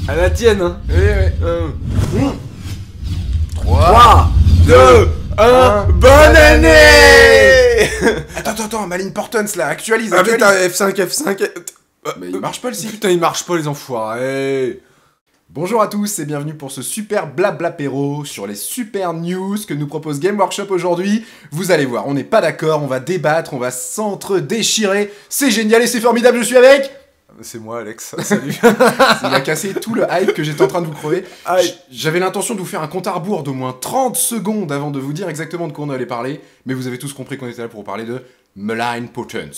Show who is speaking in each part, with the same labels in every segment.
Speaker 1: À la tienne, hein.
Speaker 2: Oui.
Speaker 1: 3, 2, 1, bonne année.
Speaker 2: Attends, Malin Portons là, actualise.
Speaker 1: Ah putain, F5.
Speaker 2: Mais il marche pas le site.
Speaker 1: Putain, il marche pas les enfoirés.
Speaker 2: Bonjour à tous et bienvenue pour ce super blablapéro sur les super news que nous propose Game Workshop aujourd'hui. Vous allez voir, on n'est pas d'accord, on va débattre, on va s'entre-déchirer. C'est génial et c'est formidable, je suis avec...
Speaker 1: C'est moi, Alex. Salut.
Speaker 2: Il a cassé tout le hype que j'étais en train de vous crever. J'avais l'intention de vous faire un compte à rebours d'au moins 30 secondes avant de vous dire exactement de quoi on allait parler, mais vous avez tous compris qu'on était là pour vous parler de Malin Portons.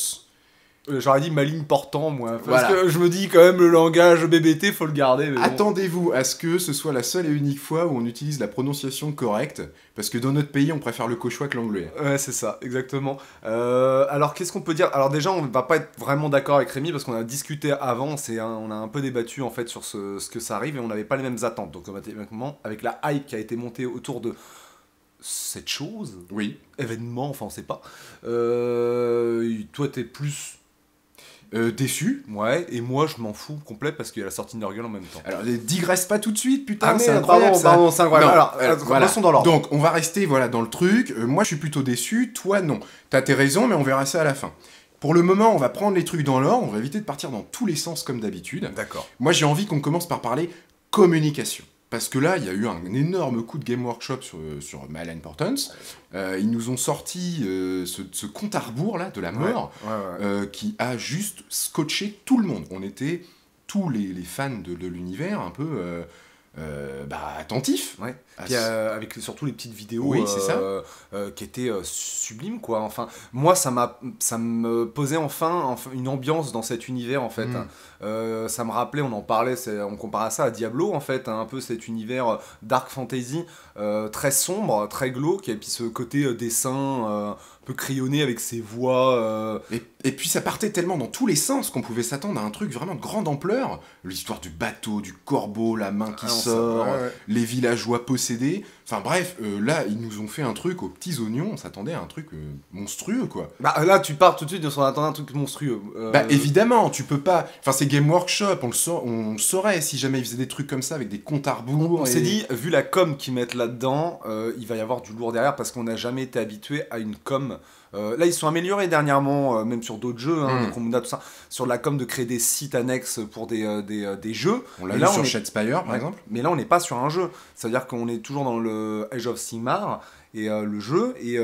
Speaker 1: J'aurais dit Malin Portant, moi. Parce
Speaker 2: Voilà.
Speaker 1: que je me dis quand même, le langage BBT, faut le garder. Mais bon.
Speaker 2: Attendez-vous à ce que ce soit la seule et unique fois où on utilise la prononciation correcte, parce que dans notre pays, on préfère le cauchois que l'anglais.
Speaker 1: Ouais, c'est ça, exactement. Alors, qu'est-ce qu'on peut dire? Alors déjà, on va pas être vraiment d'accord avec Rémi, parce qu'on a discuté avant, on a un peu débattu, en fait, sur ce que ça arrive, et on n'avait pas les mêmes attentes. Donc, automatiquement, avec la hype qui a été montée autour de cette chose,
Speaker 2: Oui.
Speaker 1: événement, enfin, on sait pas, toi, t'es plus...
Speaker 2: Déçu.
Speaker 1: Ouais, et moi, je m'en fous complet, parce qu'il y a la sortie de Nurgle en même temps.
Speaker 2: Alors, digresse pas tout de suite, putain,
Speaker 1: Ah,
Speaker 2: c'est
Speaker 1: merde,
Speaker 2: incroyable ça.
Speaker 1: pardon, c'est incroyable.
Speaker 2: Non,
Speaker 1: Alors,
Speaker 2: voilà.
Speaker 1: passons dans l'ordre.
Speaker 2: Donc, on va rester voilà, dans le truc. Moi, je suis plutôt déçu, toi, non. T'as tes raisons, mais on verra ça à la fin. Pour le moment, on va prendre les trucs dans l'ordre, on va éviter de partir dans tous les sens comme d'habitude.
Speaker 1: D'accord.
Speaker 2: Moi, j'ai envie qu'on commence par parler communication. Parce que là, il y a eu un énorme coup de Game Workshop sur Malin Portons. Ils nous ont sorti ce compte à rebours là, de la mort,
Speaker 1: Ouais.
Speaker 2: qui a juste scotché tout le monde. On était tous les fans de l'univers un peu attentifs.
Speaker 1: Ouais.
Speaker 2: à
Speaker 1: Puis,
Speaker 2: ce-
Speaker 1: avec surtout les petites vidéos
Speaker 2: Oui, c'est ça.
Speaker 1: qui étaient sublimes, quoi. Enfin, moi, ça me posait enfin une ambiance dans cet univers, en fait. Ça me rappelait, on en parlait, on comparait ça à Diablo, en fait, hein, un peu cet univers dark fantasy, très sombre, très glauque, et puis ce côté dessin un peu crayonné avec ses voix.
Speaker 2: Et puis ça partait tellement dans tous les sens qu'on pouvait s'attendre à un truc vraiment de grande ampleur. L'histoire du bateau, du corbeau, la main qui sort,
Speaker 1: ouais.
Speaker 2: les villageois possédés. Enfin bref, là, ils nous ont fait un truc aux petits oignons, on s'attendait à un truc monstrueux, quoi.
Speaker 1: Bah, là, tu pars tout de suite de son attendant un truc monstrueux.
Speaker 2: Bah évidemment, tu peux pas... Enfin, c'est Game Workshop, on le saurait si jamais ils faisaient des trucs comme ça avec des comptes à rebours.
Speaker 1: On s'est dit, vu la com qu'ils mettent là-dedans, il va y avoir du lourd derrière parce qu'on n'a jamais été habitué à une com. Là, ils se sont améliorés dernièrement, même sur d'autres jeux, hein, des Cromunda, tout ça, sur la com de créer des sites annexes pour des jeux.
Speaker 2: On l'a
Speaker 1: Mais
Speaker 2: vu
Speaker 1: là,
Speaker 2: sur
Speaker 1: est-
Speaker 2: Shadespire, par
Speaker 1: Ouais.
Speaker 2: exemple.
Speaker 1: Mais là, on n'est pas sur un jeu. C'est-à-dire qu'on est toujours dans le Age of Sigmar et le jeu. Et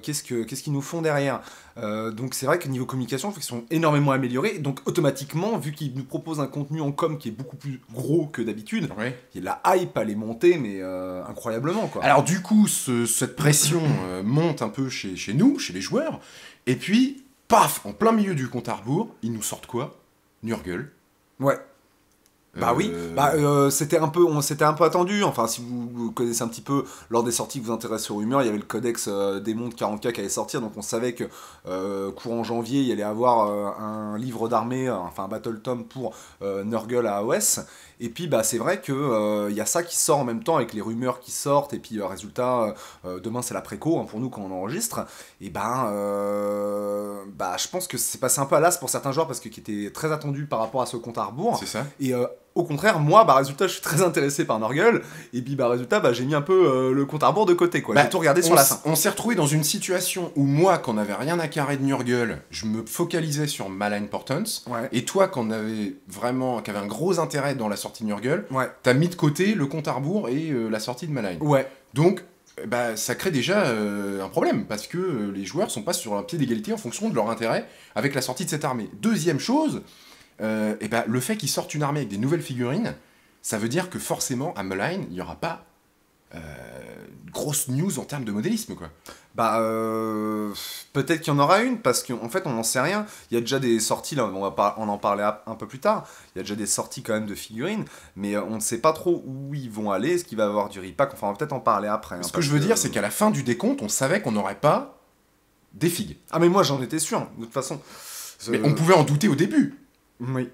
Speaker 1: qu'est-ce qu'ils nous font derrière? Donc c'est vrai que niveau communication, ils sont énormément améliorés. Donc automatiquement, vu qu'ils nous proposent un contenu en com qui est beaucoup plus gros que d'habitude,
Speaker 2: Ouais.
Speaker 1: la hype elle est montée, mais incroyablement, quoi.
Speaker 2: Alors du coup, cette pression monte un peu chez nous, chez les joueurs, et puis, paf, en plein milieu du compte à rebours, ils nous sortent quoi? Nurgle.
Speaker 1: Ouais. Bah oui, c'était un peu attendu. Enfin, si vous connaissez un petit peu, lors des sorties que vous intéressez aux rumeurs, il y avait le codex des mondes 40K qui allait sortir, donc on savait que courant janvier, il y allait avoir un livre d'armée, enfin un battle tome pour Nurgle à AOS. Et puis bah c'est vrai que il y a ça qui sort en même temps avec les rumeurs qui sortent, et puis résultat, demain c'est la préco hein, pour nous quand on enregistre. Et je pense que c'est passé un peu à l'as pour certains joueurs parce que qui étaient très attendus par rapport à ce compte à rebours.
Speaker 2: C'est ça.
Speaker 1: Et au contraire, moi, résultat, je suis très intéressé par Nurgle, et puis résultat, j'ai mis un peu le compte à rebours de côté, quoi. J'ai tout regardé sur la fin.
Speaker 2: On s'est retrouvé dans une situation où moi, quand on n'avait rien à carrer de Nurgle, je me focalisais sur Malin Portons,
Speaker 1: Ouais.
Speaker 2: et toi, qui avait un gros intérêt dans la sortie de Nurgle,
Speaker 1: Ouais.
Speaker 2: t'as mis de côté le compte à rebours et la sortie de Malin.
Speaker 1: Ouais.
Speaker 2: Donc, ça crée déjà un problème, parce que les joueurs sont pas sur un pied d'égalité en fonction de leur intérêt avec la sortie de cette armée. Deuxième chose, le fait qu'ils sortent une armée avec des nouvelles figurines, ça veut dire que forcément, à Malin, il n'y aura pas grosse news en termes de modélisme, quoi.
Speaker 1: Peut-être qu'il y en aura une, parce qu'en fait, on n'en sait rien. Il y a déjà des sorties, là, on en parlait un peu plus tard, il y a déjà des sorties quand même de figurines, mais on ne sait pas trop où ils vont aller, est-ce qu'il va y avoir du repack, enfin, on va peut-être en parler après.
Speaker 2: Ce que je veux dire, c'est qu'à la fin du décompte, on savait qu'on n'aurait pas des figues.
Speaker 1: Ah, mais moi, j'en étais sûr, de toute façon.
Speaker 2: Mais on pouvait en douter au début.
Speaker 1: Oui.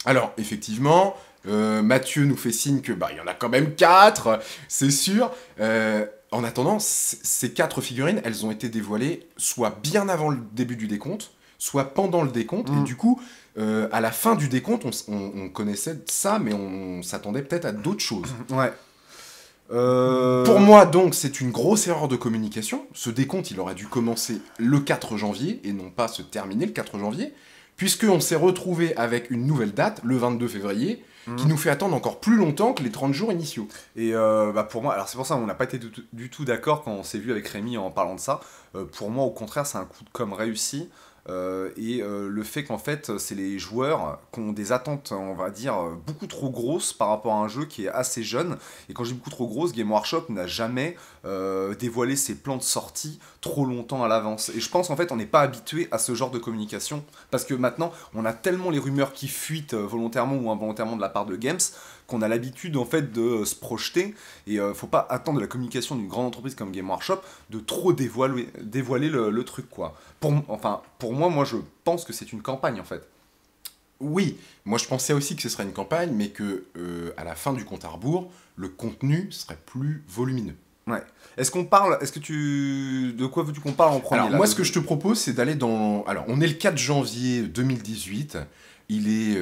Speaker 2: Alors, effectivement, Mathieu nous fait signe que il y en a quand même 4, c'est sûr. En attendant, ces 4 figurines, elles ont été dévoilées soit bien avant le début du décompte, soit pendant le décompte, et du coup, à la fin du décompte, on connaissait ça, mais on s'attendait peut-être à d'autres choses.
Speaker 1: Ouais.
Speaker 2: Pour moi, donc, c'est une grosse erreur de communication. Ce décompte, il aurait dû commencer le 4 janvier, et non pas se terminer le 4 janvier, puisqu'on s'est retrouvé avec une nouvelle date, le 22 février, qui nous fait attendre encore plus longtemps que les 30 jours initiaux.
Speaker 1: Et pour moi, alors c'est pour ça qu'on n'a pas été du tout d'accord quand on s'est vu avec Rémi en parlant de ça. Pour moi, au contraire, c'est un coup de com' réussi. Le fait qu'en fait, c'est les joueurs qui ont des attentes, on va dire, beaucoup trop grosses par rapport à un jeu qui est assez jeune. Et quand je dis beaucoup trop grosse, Game Workshop n'a jamais dévoilé ses plans de sortie trop longtemps à l'avance. Et je pense en fait, on n'est pas habitué à ce genre de communication. Parce que maintenant, on a tellement les rumeurs qui fuitent volontairement ou involontairement de la part de Games qu'on a l'habitude en fait de se projeter et faut pas attendre de la communication d'une grande entreprise comme Game Workshop de trop dévoiler le truc quoi. Pour moi je pense que c'est une campagne en fait.
Speaker 2: Oui, moi je pensais aussi que ce serait une campagne, mais que à la fin du compte à rebours, le contenu serait plus volumineux.
Speaker 1: Ouais. De quoi veux-tu qu'on parle en premier?
Speaker 2: Alors moi ce que je te propose c'est d'aller dans... Alors on est le 4 janvier 2018, il est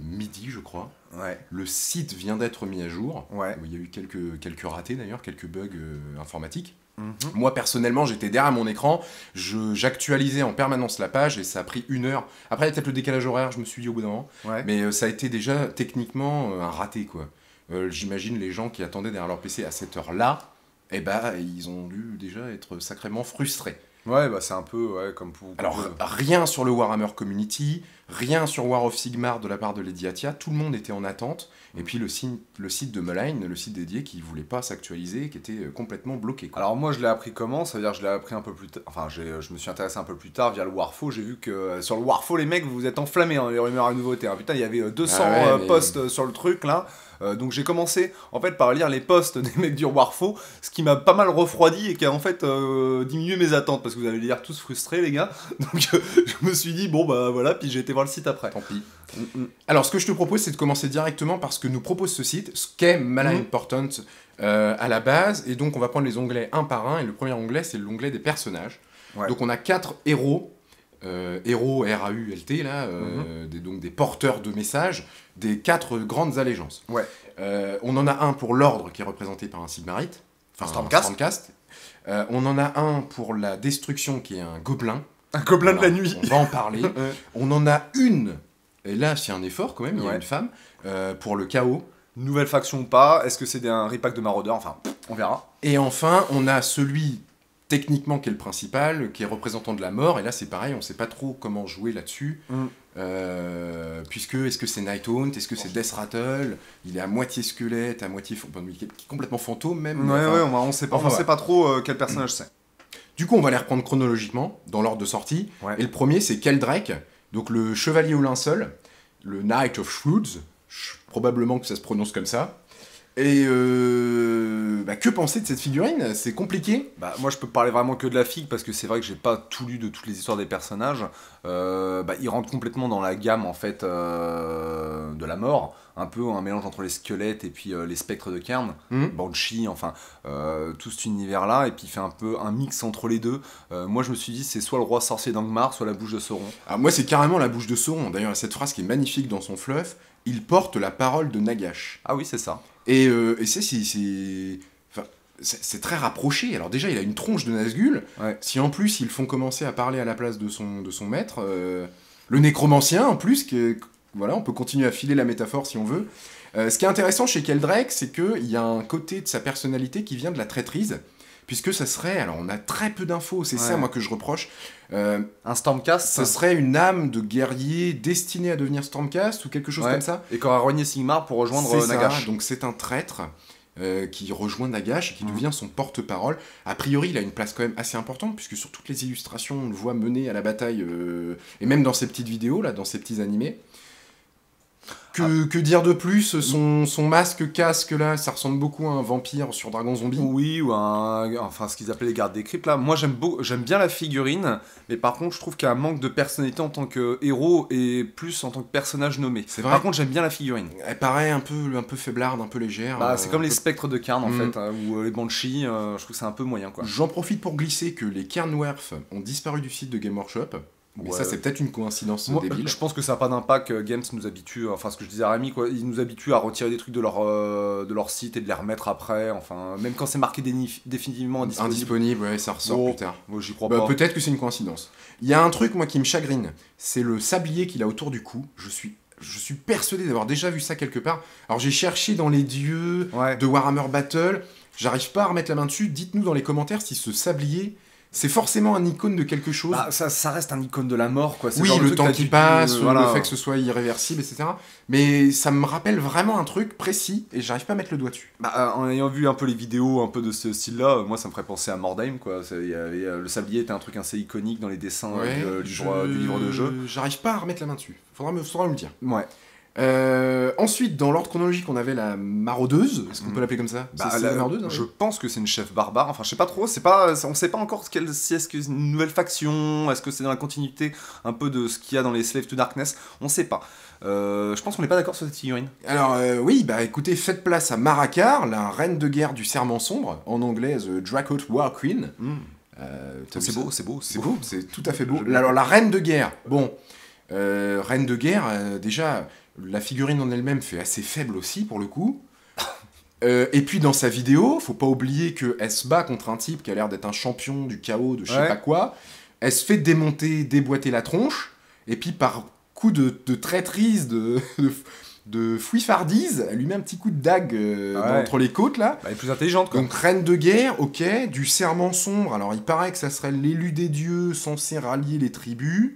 Speaker 2: midi je crois.
Speaker 1: Ouais.
Speaker 2: Le site vient d'être mis à jour.
Speaker 1: Ouais.
Speaker 2: Il y a eu quelques ratés d'ailleurs, quelques bugs informatiques.
Speaker 1: Mm-hmm.
Speaker 2: Moi personnellement j'étais derrière mon écran, j'actualisais en permanence la page et ça a pris 1 heure. Après il y a peut-être le décalage horaire, je me suis dit au bout d'un moment.
Speaker 1: Ouais.
Speaker 2: Mais ça a été déjà techniquement un raté quoi. J'imagine les gens qui attendaient derrière leur PC à cette heure-là, eh ben ils ont dû déjà être sacrément frustrés.
Speaker 1: Ouais, bah c'est un peu comme pour...
Speaker 2: Alors, rien sur le Warhammer Community, rien sur War of Sigmar de la part de Lady Atia, tout le monde était en attente, et puis le site de Malign, le site dédié, qui voulait pas s'actualiser, qui était complètement bloqué, quoi.
Speaker 1: Alors moi je l'ai appris comment? Ça veut dire que je l'ai appris un peu plus tard, enfin je me suis intéressé un peu plus tard via le Warfo, j'ai vu que sur le Warfo les mecs vous vous êtes enflammés, hein, les rumeurs à nouveautés, hein. Putain il y avait 200 posts sur le truc là. Donc j'ai commencé en fait par lire les posts des mecs du Warfo, ce qui m'a pas mal refroidi et qui a en fait diminué mes attentes parce que vous allez l'air tous frustrés les gars. Donc je me suis dit bon bah voilà, puis j'ai été voir le site après.
Speaker 2: Tant pis. Alors ce que je te propose c'est de commencer directement par ce que nous propose ce site, ce qu'est Malign Portent à la base, et donc on va prendre les onglets un par un, et le premier onglet c'est l'onglet des personnages. Ouais. Donc on a 4 héros. Héros R-A-U-L-T là, donc des porteurs de messages des 4 grandes allégeances.
Speaker 1: Ouais.
Speaker 2: On en a un pour l'ordre qui est représenté par un Sigmarite,
Speaker 1: enfin un Stormcast.
Speaker 2: On en a un pour la destruction qui est un gobelin.
Speaker 1: Un gobelin de la nuit.
Speaker 2: On va en parler. On en a une, et là c'est un effort quand même, il y a une femme, pour le chaos.
Speaker 1: Nouvelle faction ou pas, est-ce que c'est un repack de maraudeurs, enfin on verra.
Speaker 2: Et enfin on a celui techniquement qui est le principal, qui est représentant de la mort, et là c'est pareil, on sait pas trop comment jouer là-dessus, puisque est-ce que c'est Nighthaunt, est-ce que c'est Death Rattle, il est à moitié squelette, à moitié complètement fantôme même.
Speaker 1: Ouais, on sait pas trop quel personnage c'est.
Speaker 2: Du coup on va les reprendre chronologiquement, dans l'ordre de sortie, et le premier c'est Keldrake, donc le chevalier au linceul, le Knight of Shrouds, probablement que ça se prononce comme ça. Et que penser de cette figurine? C'est compliqué.
Speaker 1: Moi je peux parler vraiment que de la figue parce que c'est vrai que j'ai pas tout lu de toutes les histoires des personnages. Ils rentrent complètement dans la gamme en fait de la mort, un peu un mélange entre les squelettes et puis les spectres de Cairn, Banshee, enfin tout cet univers là, et puis il fait un peu un mix entre les deux. Moi je me suis dit c'est soit le roi sorcier d'Angmar, soit la bouche de Sauron.
Speaker 2: Alors moi c'est carrément la bouche de Sauron. D'ailleurs il y a cette phrase qui est magnifique dans son fluff, il porte la parole de Nagash.
Speaker 1: Ah oui c'est ça.
Speaker 2: Et c'est très rapproché. Alors déjà, il a une tronche de Nazgûl. Ouais. Si en plus, ils font commencer à parler à la place de son maître, le nécromancien en plus, voilà, on peut continuer à filer la métaphore si on veut. Ce qui est intéressant chez Keldrake, c'est qu'il y a un côté de sa personnalité qui vient de la traîtrise. Puisque ça serait, alors on a très peu d'infos, c'est ça moi que je reproche.
Speaker 1: Un Stormcast,
Speaker 2: ça serait une âme de guerrier destinée à devenir Stormcast ou quelque chose comme ça.
Speaker 1: Et qui aura renié Sigmar pour rejoindre Nagash.
Speaker 2: Donc c'est un traître qui rejoint Nagash et qui devient son porte-parole. A priori, il a une place quand même assez importante, puisque sur toutes les illustrations, on le voit mener à la bataille, et même dans ses petites vidéos, là, dans ses petits animés. Que dire de plus? Son masque casque là, ça ressemble beaucoup à un vampire sur Dragon Zombie.
Speaker 1: Oui, ou enfin ce qu'ils appelaient les gardes des cryptes là. Moi j'aime bien la figurine, mais par contre je trouve qu'il y a un manque de personnalité en tant que héros et plus en tant que personnage nommé.
Speaker 2: C'est vrai.
Speaker 1: Par contre j'aime bien la figurine.
Speaker 2: Elle paraît un peu faiblarde, un peu légère.
Speaker 1: C'est comme les spectres de Cairn en fait, ou les Banshees, je trouve que c'est un peu moyen quoi.
Speaker 2: J'en profite pour glisser que les Cairnwerf ont disparu du site de Game Workshop. Mais
Speaker 1: Ouais.
Speaker 2: ça, c'est peut-être une coïncidence
Speaker 1: Moi,
Speaker 2: débile.
Speaker 1: je pense que ça n'a pas d'impact. Games nous habitue, enfin ce que je disais à Rémi, quoi, ils nous habituent à retirer des trucs de leur site et de les remettre après. Enfin, même quand c'est marqué définitivement indisponible.
Speaker 2: Indisponible, ouais, ça ressort
Speaker 1: Oh,
Speaker 2: plus tard.
Speaker 1: moi j'y crois
Speaker 2: Bah,
Speaker 1: pas.
Speaker 2: peut-être que c'est une coïncidence. Il y a un truc, moi, qui me chagrine. C'est le sablier qu'il a autour du cou. Je suis persuadé d'avoir déjà vu ça quelque part. Alors, j'ai cherché dans les dieux
Speaker 1: Ouais.
Speaker 2: de Warhammer Battle. J'arrive pas à remettre la main dessus. Dites-nous dans les commentaires si ce sablier, c'est forcément un icône de quelque chose.
Speaker 1: Bah, ça reste un icône de la mort, quoi. C'est
Speaker 2: Oui,
Speaker 1: genre
Speaker 2: le
Speaker 1: truc
Speaker 2: temps
Speaker 1: que
Speaker 2: qui
Speaker 1: tu-
Speaker 2: passe,
Speaker 1: voilà.
Speaker 2: le fait que ce soit irréversible, etc. Mais ça me rappelle vraiment un truc précis et j'arrive pas à mettre le doigt dessus.
Speaker 1: Bah, en ayant vu un peu les vidéos un peu de ce style-là, moi ça me ferait penser à Mordheim, quoi. Le sablier était un truc assez iconique dans les dessins du livre de jeu.
Speaker 2: J'arrive pas à remettre la main dessus. Faudra me le dire.
Speaker 1: Ouais.
Speaker 2: Ensuite, dans l'ordre chronologique, on avait la maraudeuse. Est-ce qu'on peut l'appeler comme ça?
Speaker 1: Bah,
Speaker 2: C'est la maraudeuse, hein,
Speaker 1: je
Speaker 2: oui.
Speaker 1: pense que c'est une chef barbare. Enfin, je sais pas trop. On sait pas encore si est-ce que c'est une nouvelle faction. Est-ce que c'est dans la continuité un peu de ce qu'il y a dans les Slave to Darkness. On sait pas. Je pense qu'on n'est pas d'accord sur cette figurine.
Speaker 2: Alors, oui, bah écoutez, faites place à Marakar, la reine de guerre du Serment Sombre, en anglais The Dracoth War Queen. T'as
Speaker 1: C'est
Speaker 2: vu ça?
Speaker 1: beau, c'est beau,
Speaker 2: C'est beau, c'est tout à fait beau.
Speaker 1: Je-
Speaker 2: Alors, la reine de guerre, bon, reine de guerre, déjà, la figurine en elle-même fait assez faible aussi, pour le coup. Et puis, dans sa vidéo, faut pas oublier qu'elle se bat contre un type qui a l'air d'être un champion du chaos, de je sais
Speaker 1: Ouais.
Speaker 2: pas quoi. Elle se fait déboîter la tronche, et puis par coup de traîtrise, de fouillefardise, elle lui met un petit coup de dague
Speaker 1: Ouais.
Speaker 2: entre les côtes, là.
Speaker 1: Bah, elle est plus intelligente, quoi.
Speaker 2: Donc reine de guerre, ok, du serment sombre, alors il paraît que ça serait l'élu des dieux censé rallier les tribus.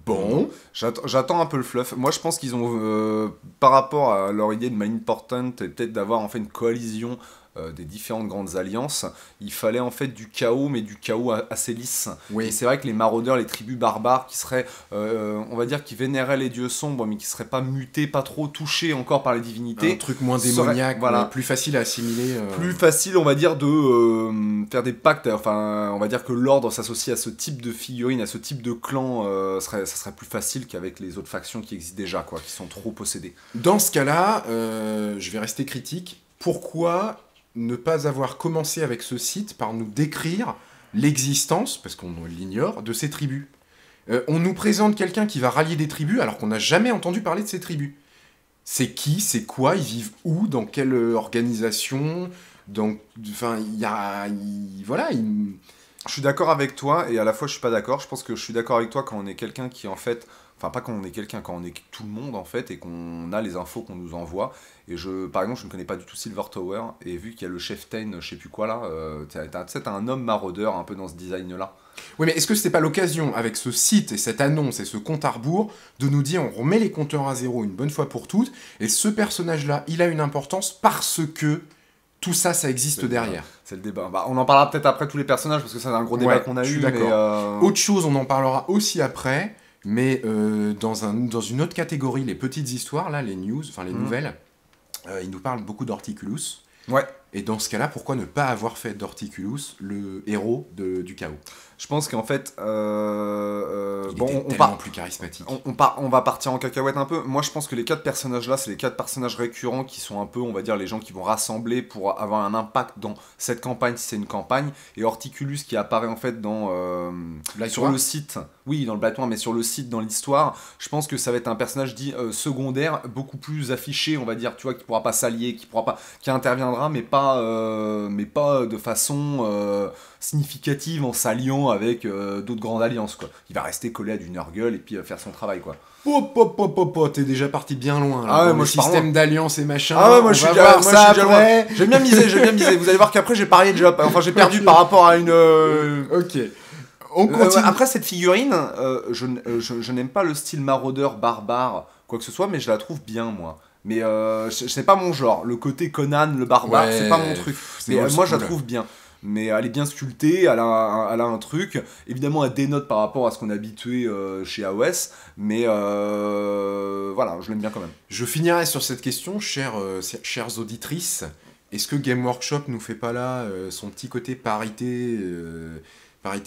Speaker 2: Bon,
Speaker 1: J'attends un peu le fluff. Moi, je pense qu'ils ont, par rapport à leur idée de Main Important et peut-être d'avoir en fait une coalition des différentes grandes alliances, il fallait en fait du chaos, mais du chaos assez lisse.
Speaker 2: oui,
Speaker 1: Et c'est vrai que les maraudeurs, les tribus barbares, qui seraient, on va dire, qui vénéraient les dieux sombres, mais qui seraient pas mutés, pas trop touchés encore par les
Speaker 2: un
Speaker 1: divinités,
Speaker 2: truc moins
Speaker 1: serait-
Speaker 2: démoniaque,
Speaker 1: voilà.
Speaker 2: mais plus facile à assimiler.
Speaker 1: plus facile, on va dire, de faire des pactes. Enfin, on va dire que l'ordre s'associe à ce type de figurine, à ce type de clan, ça serait plus facile qu'avec les autres factions qui existent déjà, quoi, qui sont trop possédées.
Speaker 2: Dans ce cas-là, je vais rester critique. Pourquoi ne pas avoir commencé avec ce site par nous décrire l'existence, parce qu'on l'ignore, de ces tribus? On nous présente quelqu'un qui va rallier des tribus alors qu'on n'a jamais entendu parler de ces tribus. C'est qui? C'est quoi? Ils vivent où? Dans quelle organisation? Enfin, voilà,
Speaker 1: Je suis d'accord avec toi, et à la fois je suis pas d'accord. Je pense que je suis d'accord avec toi quand on est quelqu'un qui, en fait... Enfin, pas quand on est quelqu'un, quand on est tout le monde, en fait, et qu'on a les infos qu'on nous envoie. Et par exemple, je ne connais pas du tout Silver Tower, et vu qu'il y a le chef Tain, je sais plus quoi, là, t'as un homme maraudeur un peu dans ce design-là.
Speaker 2: Oui, mais est-ce que c'était pas l'occasion, avec ce site et cette annonce et ce compte à rebours, de nous dire on remet les compteurs à zéro une bonne fois pour toutes, et ce personnage-là, il a une importance parce que tout ça, ça existe derrière.
Speaker 1: C'est le débat. Bah, on en parlera peut-être après tous les personnages, parce que c'est un gros débat
Speaker 2: Ouais,
Speaker 1: qu'on a
Speaker 2: je suis
Speaker 1: eu.
Speaker 2: d'accord.
Speaker 1: Mais,
Speaker 2: Autre chose, on en parlera aussi après, mais dans une autre catégorie, les petites histoires, là, les news, enfin les nouvelles, ils nous parlent beaucoup d'Horticulus.
Speaker 1: Ouais.
Speaker 2: Et dans ce cas-là, pourquoi ne pas avoir fait d'Horticulus le héros du chaos?
Speaker 1: Je pense qu'en fait,
Speaker 2: Il
Speaker 1: bon,
Speaker 2: était
Speaker 1: on
Speaker 2: tellement
Speaker 1: part,
Speaker 2: plus charismatique.
Speaker 1: on va partir en cacahuète un peu. Moi, je pense que les 4 personnages là, c'est les 4 personnages récurrents qui sont un peu, on va dire, les gens qui vont rassembler pour avoir un impact dans cette campagne, si c'est une campagne. Et Horticulus qui apparaît en fait dans sur le site, oui, dans le Black Noir, mais sur le site, dans l'histoire. Je pense que ça va être un personnage dit secondaire, beaucoup plus affiché, on va dire, tu vois, qui pourra pas s'allier, qui interviendra, mais pas de façon significative en s'alliant avec d'autres grandes alliances, quoi. Il va rester collé à du Nurgle et puis faire son travail, quoi.
Speaker 2: T'es déjà parti bien loin. Là,
Speaker 1: Ah ouais,
Speaker 2: dans
Speaker 1: moi,
Speaker 2: le
Speaker 1: je pars
Speaker 2: système
Speaker 1: loin.
Speaker 2: d'alliance et machin.
Speaker 1: Ah ouais, moi
Speaker 2: on
Speaker 1: je suis
Speaker 2: va
Speaker 1: déjà,
Speaker 2: voir
Speaker 1: moi,
Speaker 2: ça
Speaker 1: je suis déjà
Speaker 2: après.
Speaker 1: loin. J'ai bien misé. Vous allez voir qu'après j'ai parié déjà, enfin j'ai perdu par rapport à une.
Speaker 2: Ok. On continue.
Speaker 1: Après cette figurine, je n'aime pas le style maraudeur barbare, quoi que ce soit, mais je la trouve bien, moi. Mais c'est pas mon genre. Le côté Conan, le barbare,
Speaker 2: Ouais,
Speaker 1: c'est pas mon truc.
Speaker 2: c'est
Speaker 1: Mais
Speaker 2: old
Speaker 1: moi je la
Speaker 2: school.
Speaker 1: trouve bien. Mais elle est bien sculptée, elle a un truc. Évidemment, elle dénote par rapport à ce qu'on est habitué chez AOS. Mais voilà, je l'aime bien quand même.
Speaker 2: Je finirai sur cette question, chères auditrices. Est-ce que Game Workshop nous fait pas là son petit côté parité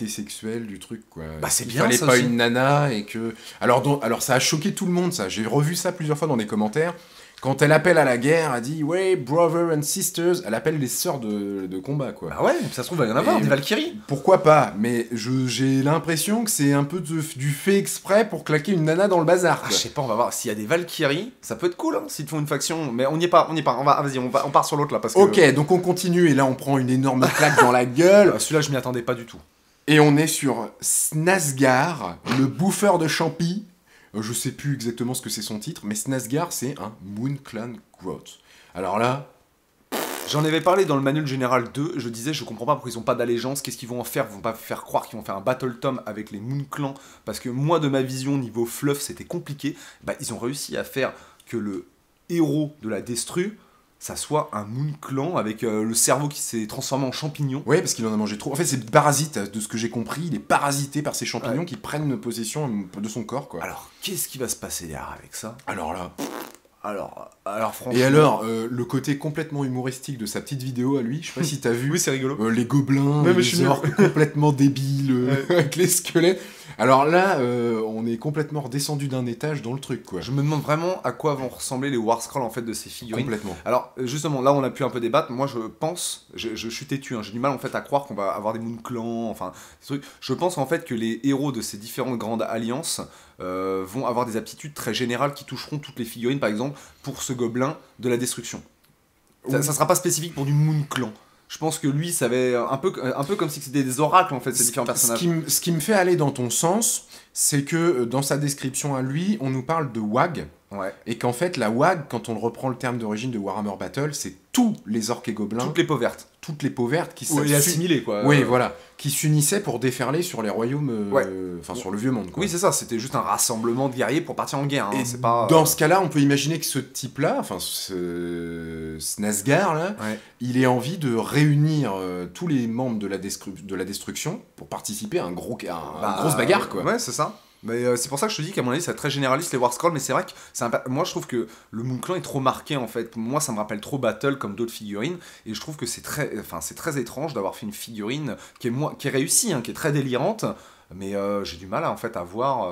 Speaker 2: sexuelle du truc, quoi?
Speaker 1: Bah, c'est
Speaker 2: Il
Speaker 1: bien,
Speaker 2: fallait
Speaker 1: ça
Speaker 2: pas
Speaker 1: aussi.
Speaker 2: une nana et que... Alors ça a choqué tout le monde, ça. J'ai revu ça plusieurs fois dans des commentaires. Quand elle appelle à la guerre, elle dit ouais, brother and sisters, elle appelle les sœurs de combat, quoi.
Speaker 1: Bah ouais, ça se trouve, il va y en avoir, des Valkyries.
Speaker 2: Pourquoi pas, mais j'ai l'impression que c'est un peu du fait exprès pour claquer une nana dans le bazar, quoi.
Speaker 1: Je sais pas, on va voir. S'il y a des Valkyries, ça peut être cool, hein, s'ils te font une faction. Mais on n'y est pas. Vas-y, on part sur l'autre là. Parce que...
Speaker 2: Ok, donc on continue, et là on prend une énorme claque dans la gueule.
Speaker 1: Celui-là, je m'y attendais pas du tout.
Speaker 2: Et on est sur Snasgar, le bouffeur de champis. Je sais plus exactement ce que c'est son titre, mais Snasgar, c'est un Moon Clan Growth. Alors là...
Speaker 1: J'en avais parlé dans le manuel général 2, je disais, je comprends pas pourquoi ils ont pas d'allégeance, qu'est-ce qu'ils vont en faire, ils vont pas faire croire qu'ils vont faire un Battle Tom avec les Moon Clans, parce que moi, de ma vision, niveau fluff, c'était compliqué. Bah, ils ont réussi à faire que le héros de la Destru, ça soit un Moon Clan avec le cerveau qui s'est transformé en champignon.
Speaker 2: Ouais, parce qu'il en a mangé trop. En fait, c'est parasite, de ce que j'ai compris. Il est parasité par ces champignons qui prennent possession de son corps, quoi.
Speaker 1: Alors, qu'est-ce qui va se passer derrière avec ça?
Speaker 2: Alors là...
Speaker 1: Alors franchement...
Speaker 2: Et alors, le côté complètement humoristique de sa petite vidéo à lui, je sais pas si t'as vu.
Speaker 1: Oui, c'est rigolo.
Speaker 2: Les gobelins, les orques complètement débiles, avec les squelettes. Alors là, on est complètement redescendu d'un étage dans le truc, quoi.
Speaker 1: Je me demande vraiment à quoi vont ressembler les War Scrolls en fait de ces figurines.
Speaker 2: Complètement.
Speaker 1: Alors justement, là on a pu un peu débattre. Moi je pense, je suis têtu, hein, j'ai du mal en fait à croire qu'on va avoir des Moon Clans, enfin des trucs. Je pense en fait que les héros de ces différentes grandes alliances vont avoir des aptitudes très générales qui toucheront toutes les figurines. Par exemple, pour ce gobelin de la destruction. Ça sera pas spécifique pour du Moon Clan. Je pense que lui, ça va être un peu comme si c'était des oracles, en fait, ces différents personnages.
Speaker 2: Ce qui me fait aller dans ton sens, c'est que dans sa description à lui, on nous parle de WAG.
Speaker 1: Ouais.
Speaker 2: Et qu'en fait, la WAG, quand on reprend le terme d'origine de Warhammer Battle, c'est tous les orques et gobelins.
Speaker 1: Toutes les peaux vertes.
Speaker 2: Toutes les peaux vertes qui
Speaker 1: s'assimilent. Assimilées, quoi.
Speaker 2: Oui, voilà. Qui s'unissaient pour déferler sur les royaumes. Enfin, sur le vieux monde, quoi.
Speaker 1: Oui, c'est ça. C'était juste un rassemblement de guerriers pour partir en guerre. Hein.
Speaker 2: Et
Speaker 1: c'est pas,
Speaker 2: dans ce cas-là, on peut imaginer que ce type-là, enfin, ce Snasgar, là, il ait envie de réunir tous les membres de la destruction pour participer à une grosse bagarre, quoi.
Speaker 1: Ouais, c'est ça. Mais c'est pour ça que je te dis qu'à mon avis c'est très généraliste les War Scrolls, mais c'est vrai que moi je trouve que le Moon Clan est trop marqué en fait. Moi ça me rappelle trop Battle comme d'autres figurines, et je trouve que c'est très étrange d'avoir fait une figurine qui est réussie, hein, qui est très délirante, mais j'ai du mal en fait à voir...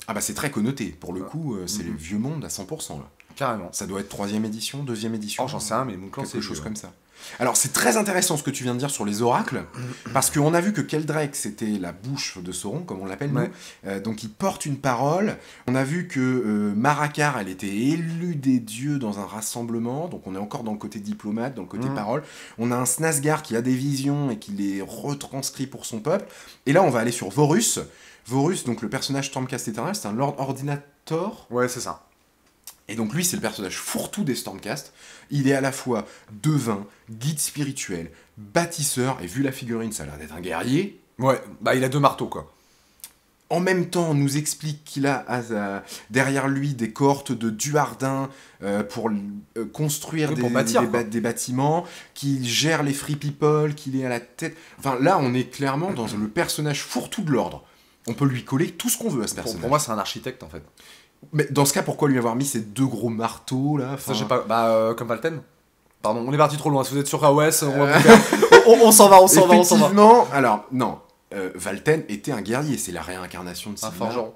Speaker 2: Ah bah c'est très connoté, pour le coup c'est le vieux monde à 100% là.
Speaker 1: Carrément.
Speaker 2: Ça doit être 3ème édition, 2ème édition.
Speaker 1: Oh j'en sais rien, mais le Moon Clan c'est
Speaker 2: quelque chose comme ça. Alors c'est très intéressant ce que tu viens de dire sur les oracles, parce qu'on a vu que Keldrake c'était la bouche de Sauron, comme on l'appelle nous, donc il porte une parole. On a vu que Marakar, elle était élue des dieux dans un rassemblement, donc on est encore dans le côté diplomate, dans le côté parole. On a un Snasgar qui a des visions et qui les retranscrit pour son peuple. Et là on va aller sur Vorus. Vorus, donc le personnage Stormcast éternel, c'est un Lord Ordinator.
Speaker 1: Ouais, c'est ça.
Speaker 2: Et donc lui, c'est le personnage fourre-tout des Stormcast. Il est à la fois devin, guide spirituel, bâtisseur, et vu la figurine, ça a l'air d'être un guerrier.
Speaker 1: Ouais, bah il a 2 marteaux, quoi.
Speaker 2: En même temps, on nous explique qu'il a derrière lui des cohortes de duardins pour construire des bâtiments, qu'il gère les free people, qu'il est à la tête... Enfin, là, on est clairement dans le personnage fourre-tout de l'ordre. On peut lui coller tout ce qu'on veut à ce personnage.
Speaker 1: Pour moi, c'est un architecte, en fait.
Speaker 2: Mais dans ce cas, pourquoi lui avoir mis ces 2 gros marteaux là?
Speaker 1: Ça, j'ai pas. Bah, comme Valten. Pardon, on est parti trop loin. Si vous êtes sur AOS, on s'en va.
Speaker 2: Effectivement, alors, non. Valten était un guerrier, c'est la réincarnation de Sigmar.
Speaker 1: Un forgeron.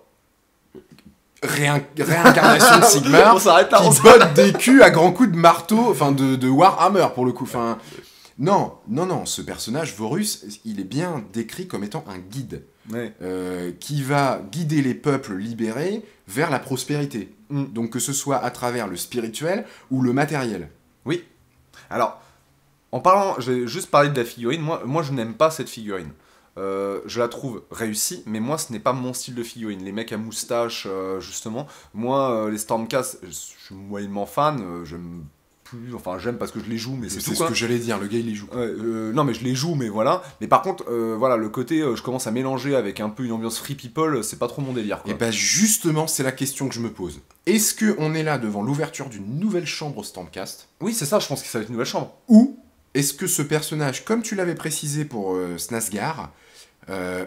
Speaker 2: Réincarnation de Sigmar.
Speaker 1: On s'arrête là.
Speaker 2: Qui botte des culs à grands coups de marteau, enfin de Warhammer pour le coup. Enfin, non, ce personnage, Vorus, il est bien décrit comme étant un guide. Qui va guider les peuples libérés vers la prospérité. Donc que ce soit à travers le spirituel ou le matériel.
Speaker 1: Oui. Alors, en parlant, je vais juste parler de la figurine. Moi je n'aime pas cette figurine. Je la trouve réussie, mais moi ce n'est pas mon style de figurine. Les mecs à moustache, justement. Moi, les Stormcast, je suis moyennement fan. J'aime parce que je les joue, mais c'est tout.
Speaker 2: C'est ce que j'allais dire, le gars il les joue.
Speaker 1: Non, mais je les joue, mais voilà. Mais par contre, voilà, le côté, je commence à mélanger avec un peu une ambiance free people, c'est pas trop mon délire, quoi.
Speaker 2: Et bah justement, c'est la question que je me pose. Est-ce qu'on est là devant l'ouverture d'une nouvelle chambre Stormcast?
Speaker 1: Oui, c'est ça, je pense que ça va être une nouvelle chambre.
Speaker 2: Ou est-ce que ce personnage, comme tu l'avais précisé pour Snasgar,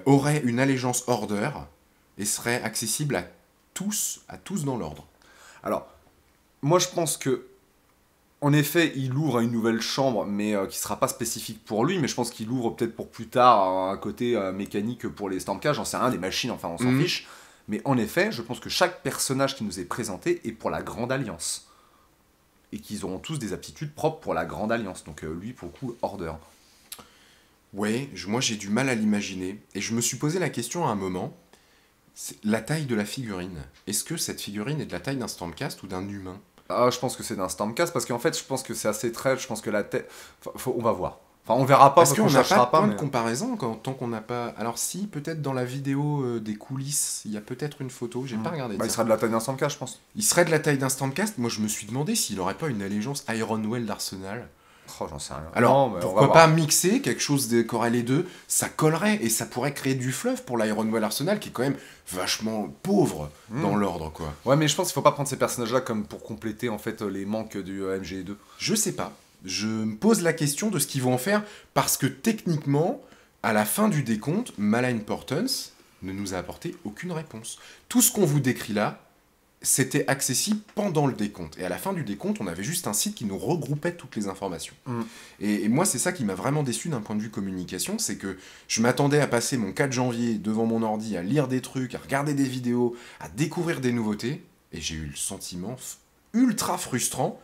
Speaker 2: aurait une allégeance Order et serait accessible à tous dans l'ordre? Alors,
Speaker 1: moi je pense que en effet, il ouvre à une nouvelle chambre, mais qui sera pas spécifique pour lui, mais je pense qu'il ouvre peut-être pour plus tard un côté mécanique pour les Stormcast, j'en sais rien, des machines, enfin on s'en fiche. Mais en effet, je pense que chaque personnage qui nous est présenté est pour la Grande Alliance. et qu'ils auront tous des aptitudes propres pour la Grande Alliance. Donc lui, pour le coup, Order.
Speaker 2: Ouais, moi j'ai du mal à l'imaginer. Et je me suis posé la question à un moment, c'est la taille de la figurine. Est-ce que cette figurine est de la taille d'un Stormcast ou d'un humain?
Speaker 1: Ah, je pense que c'est d'un Stormcast, parce qu'en fait, je pense que c'est assez très... Je pense que la tête... on va voir. Enfin, on verra pas,
Speaker 2: Parce
Speaker 1: parce
Speaker 2: qu'on
Speaker 1: qu'on
Speaker 2: n'a pas de
Speaker 1: cherchera
Speaker 2: point
Speaker 1: pas,
Speaker 2: de
Speaker 1: mais...
Speaker 2: comparaison tant qu'on n'a pas... Alors si, peut-être dans la vidéo des coulisses, il y a peut-être une photo, j'ai pas regardé.
Speaker 1: Bah, il sera de la taille d'un Stormcast, je pense.
Speaker 2: Il serait de la taille d'un Stormcast. Moi je me suis demandé s'il aurait pas une allégeance Ironwell d'Arsenal.
Speaker 1: Oh, j'en sais rien.
Speaker 2: Alors,
Speaker 1: Non, mais on va
Speaker 2: pourquoi
Speaker 1: voir.
Speaker 2: pas mixer quelque chose de qu'auraient les deux? Ça collerait et ça pourrait créer du fluff pour l'Ironwell Arsenal qui est quand même vachement pauvre dans l'ordre, quoi.
Speaker 1: Ouais, mais je pense qu'il faut pas prendre ces personnages-là comme pour compléter, en fait, les manques du MG2.
Speaker 2: Je sais pas. Je me pose la question de ce qu'ils vont en faire parce que techniquement, à la fin du décompte, Malign Portents ne nous a apporté aucune réponse. Tout ce qu'on vous décrit là, c'était accessible pendant le décompte. Et à la fin du décompte, on avait juste un site qui nous regroupait toutes les informations. Et moi, c'est ça qui m'a vraiment déçu d'un point de vue communication, c'est que je m'attendais à passer mon 4 janvier devant mon ordi, à lire des trucs, à regarder des vidéos, à découvrir des nouveautés, et j'ai eu le sentiment ultra frustrant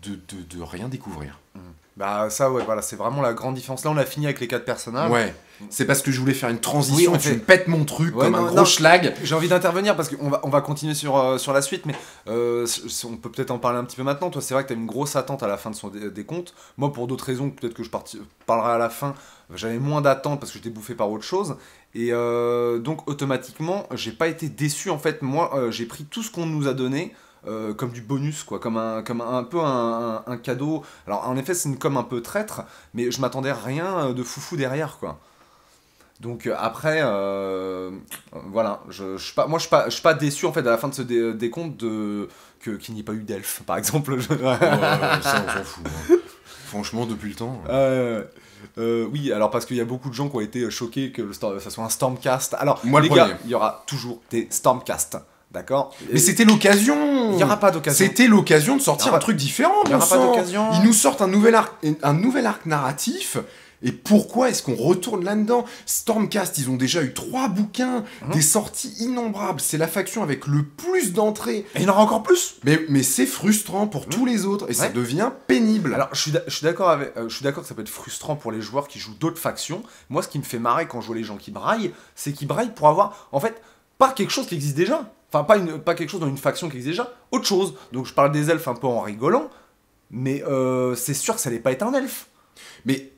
Speaker 2: de rien découvrir.
Speaker 1: Bah ça, ouais, voilà, c'est vraiment la grande différence. Là, on a fini avec les 4 personnages.
Speaker 2: Ouais, c'est parce que je voulais faire une transition
Speaker 1: Oui, on
Speaker 2: et tu
Speaker 1: fait-
Speaker 2: me pètes mon truc
Speaker 1: Ouais,
Speaker 2: comme
Speaker 1: non,
Speaker 2: un gros
Speaker 1: non.
Speaker 2: schlag.
Speaker 1: J'ai envie d'intervenir parce qu'on va continuer sur la suite, mais on peut peut-être en parler un petit peu maintenant. Toi, c'est vrai que tu as une grosse attente à la fin de son décompte. Moi, pour d'autres raisons, peut-être que je parlerai à la fin, j'avais moins d'attente parce que j'étais bouffé par autre chose. Et donc, automatiquement, j'ai pas été déçu. En fait, moi, j'ai pris tout ce qu'on nous a donné. Comme du bonus, quoi, comme un peu un cadeau. Alors, en effet, c'est une com un peu traître, mais je m'attendais à rien de foufou derrière, quoi. Donc après, voilà, je suis pas, moi je suis pas déçu en fait à la fin de ce décompte qu'il n'y ait pas eu d'elfe, par exemple.
Speaker 2: Ouais, ça, on s'en fout. Hein. Franchement, depuis le temps.
Speaker 1: Oui, alors parce qu'il y a beaucoup de gens qui ont été choqués que ça soit un Stormcast. Alors,
Speaker 2: Moi, le
Speaker 1: les gars,
Speaker 2: premier.
Speaker 1: il y aura toujours des Stormcasts, d'accord?
Speaker 2: Mais c'était l'occasion.
Speaker 1: Il n'y aura pas d'occasion.
Speaker 2: C'était l'occasion de
Speaker 1: Il y
Speaker 2: sortir
Speaker 1: aura
Speaker 2: un truc différent.
Speaker 1: il y aura
Speaker 2: bon
Speaker 1: pas
Speaker 2: sang.
Speaker 1: d'occasion.
Speaker 2: Ils nous sortent un nouvel arc narratif. Et pourquoi est-ce qu'on retourne là-dedans? Stormcast, ils ont déjà eu 3 bouquins, des sorties innombrables. C'est la faction avec le plus d'entrées.
Speaker 1: Et il y en aura encore plus.
Speaker 2: Mais c'est frustrant pour tous les autres et ça devient pénible.
Speaker 1: Alors, je suis d'accord que ça peut être frustrant pour les joueurs qui jouent d'autres factions. Moi, ce qui me fait marrer quand je vois les gens qui braillent, c'est qu'ils braillent pour avoir, en fait, pas quelque chose qui existe déjà. Enfin, pas quelque chose dans une faction qui existe déjà, autre chose. Donc, je parle des elfes un peu en rigolant, mais c'est sûr que ça n'allait pas être un elfe.
Speaker 2: Mais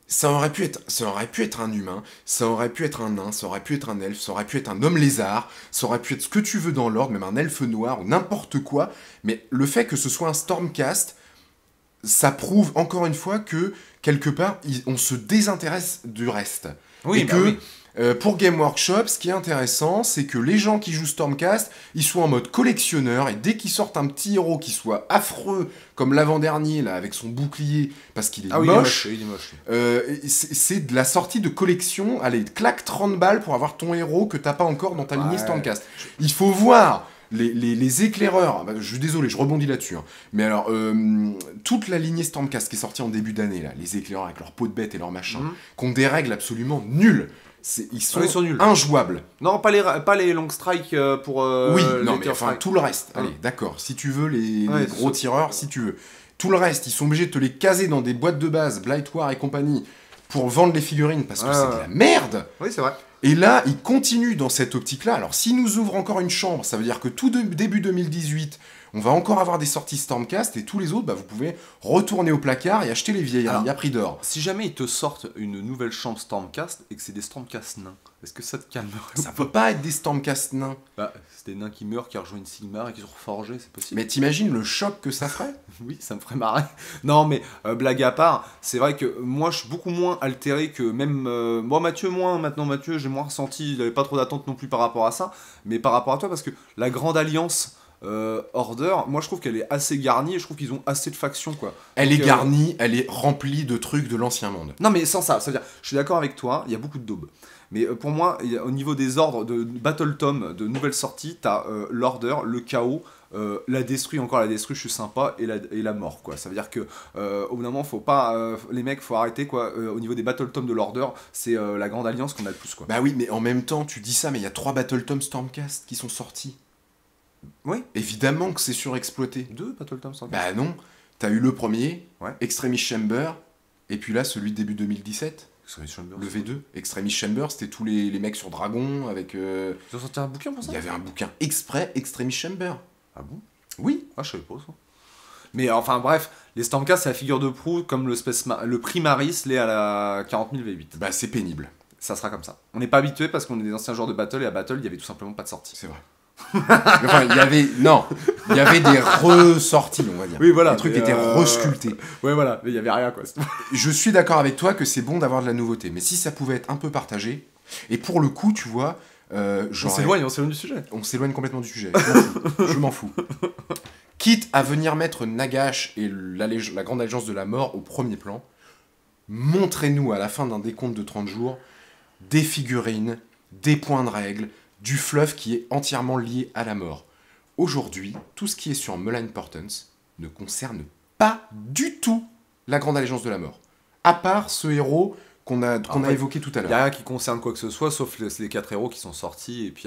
Speaker 2: ça aurait pu être un humain, ça aurait pu être un nain, ça aurait pu être un elfe, ça aurait pu être un homme lézard, ça aurait pu être ce que tu veux dans l'ordre, même un elfe noir ou n'importe quoi. Mais le fait que ce soit un Stormcast, ça prouve encore une fois que quelque part on se désintéresse du reste.
Speaker 1: Oui,
Speaker 2: et
Speaker 1: bah
Speaker 2: que
Speaker 1: oui.
Speaker 2: pour Game Workshop, ce qui est intéressant, c'est que les gens qui jouent Stormcast, ils sont en mode collectionneur, et dès qu'ils sortent un petit héros qui soit affreux, comme l'avant-dernier, là, avec son bouclier, parce qu'il est
Speaker 1: Ah oui,
Speaker 2: moche,
Speaker 1: il est moche.
Speaker 2: c'est de la sortie de collection. Allez, claque 30 balles pour avoir ton héros que t'as pas encore dans ta lignée
Speaker 1: Ouais.
Speaker 2: Stormcast. Il faut voir les éclaireurs. Bah, je suis désolé, je rebondis là-dessus. Hein. Mais alors, toute la lignée Stormcast qui est sortie en début d'année, là, les éclaireurs avec leur peau de bête et leur machin, qui ont des règles absolument nulles. Ils sont
Speaker 1: nuls.
Speaker 2: injouables.
Speaker 1: Non, pas les long strikes pour.
Speaker 2: Oui,
Speaker 1: les
Speaker 2: non, mais
Speaker 1: Tear
Speaker 2: enfin,
Speaker 1: Strike.
Speaker 2: tout le reste.
Speaker 1: Hein.
Speaker 2: Allez, d'accord. Si tu veux, les
Speaker 1: Ouais,
Speaker 2: gros
Speaker 1: c'est-
Speaker 2: tireurs, si tu veux. Tout le reste, ils sont obligés de te les caser dans des boîtes de base, Blightwar et compagnie, pour vendre les figurines, parce que c'est de la merde.
Speaker 1: Oui, c'est vrai.
Speaker 2: Et là, ils continuent dans cette optique-là. Alors, s'ils nous ouvrent encore une chambre, ça veut dire que début 2018, on va encore avoir des sorties Stormcast, et tous les autres, bah, vous pouvez retourner au placard et acheter les vieilles
Speaker 1: Alors,
Speaker 2: à prix d'or.
Speaker 1: Si jamais ils te sortent une nouvelle chambre Stormcast et que c'est des Stormcast nains, est-ce que ça te calmerait
Speaker 2: Ça peut pas être des Stormcast nains.
Speaker 1: Bah, c'est des nains qui meurent, qui rejoignent Sigmar et qui sont reforgés, c'est possible.
Speaker 2: Mais t'imagines le choc que ça ferait?
Speaker 1: Oui, ça me ferait marrer. Non, mais blague à part, c'est vrai que moi je suis beaucoup moins altéré que même. Moi, Mathieu, maintenant, Mathieu, j'ai moins ressenti, il n'avait pas trop d'attente non plus par rapport à ça, mais par rapport à toi, parce que la Grande Alliance. Order, moi je trouve qu'elle est assez garnie et je trouve qu'ils ont assez de factions quoi.
Speaker 2: Elle
Speaker 1: Donc,
Speaker 2: est garnie, elle est remplie de trucs de l'ancien monde.
Speaker 1: Non mais sans ça, c'est-à-dire, je suis d'accord avec toi, il y a beaucoup de daubes. Mais pour moi, au niveau des ordres de Battle Tom, de nouvelles sorties, t'as l'Order, le chaos, la détruit, je suis sympa, et la mort quoi. Ça veut dire que au bout d'un moment, faut pas, les mecs, faut arrêter quoi. Au niveau des Battle Tom de l'Order, c'est la Grande Alliance qu'on a le plus quoi.
Speaker 2: Bah oui, mais en même temps, tu dis ça, mais il y a 3 Battle Tom Stormcast qui sont sortis.
Speaker 1: Oui.
Speaker 2: Évidemment que c'est surexploité.
Speaker 1: 2 Battle Tom Stormcast.
Speaker 2: Bah non, t'as eu le premier,
Speaker 1: Ouais.
Speaker 2: Extremis Chamber, et puis là, celui de début 2017,
Speaker 1: Extremis Chamber,
Speaker 2: le V2. Extremis Chamber, c'était tous les mecs sur Dragon, avec...
Speaker 1: Ils ont sorti un bouquin pour ça?
Speaker 2: Il y avait un bouquin exprès, Extremis Chamber.
Speaker 1: Ah bon?
Speaker 2: Oui.
Speaker 1: Ah, je savais pas ça. Mais enfin bref, les Stormcast, c'est la figure de proue comme le Primaris l'est à la 40 000 V8.
Speaker 2: Bah c'est pénible,
Speaker 1: Ça sera comme ça. On n'est pas habitué parce qu'on est des anciens joueurs de Battle et à Battle, il y avait tout simplement pas de sortie.
Speaker 2: c'est vrai. Enfin, il y avait... Non, il y avait des ressorties, on va dire.
Speaker 1: Oui, voilà.
Speaker 2: Les trucs
Speaker 1: mais,
Speaker 2: étaient resculptés.
Speaker 1: Ouais, voilà, mais il y avait rien quoi.
Speaker 2: Je suis d'accord avec toi que c'est bon d'avoir de la nouveauté, mais si ça pouvait être un peu partagé, et pour le coup, tu vois...
Speaker 1: On s'éloigne du sujet.
Speaker 2: On s'éloigne complètement du sujet. Je m'en fous. Quitte à venir mettre Nagash et la Grande Alliance de la Mort au premier plan, montrez-nous à la fin d'un décompte de 30 jours des figurines, des points de règle, du fluff qui est entièrement lié à la mort. Aujourd'hui, tout ce qui est sur Mullah Importance ne concerne pas du tout la Grande Alliance de la Mort. À part ce héros qu'on a évoqué tout à
Speaker 1: Il n'y
Speaker 2: l'heure.
Speaker 1: a rien qui concerne quoi que ce soit, sauf les 4 héros qui sont sortis, et puis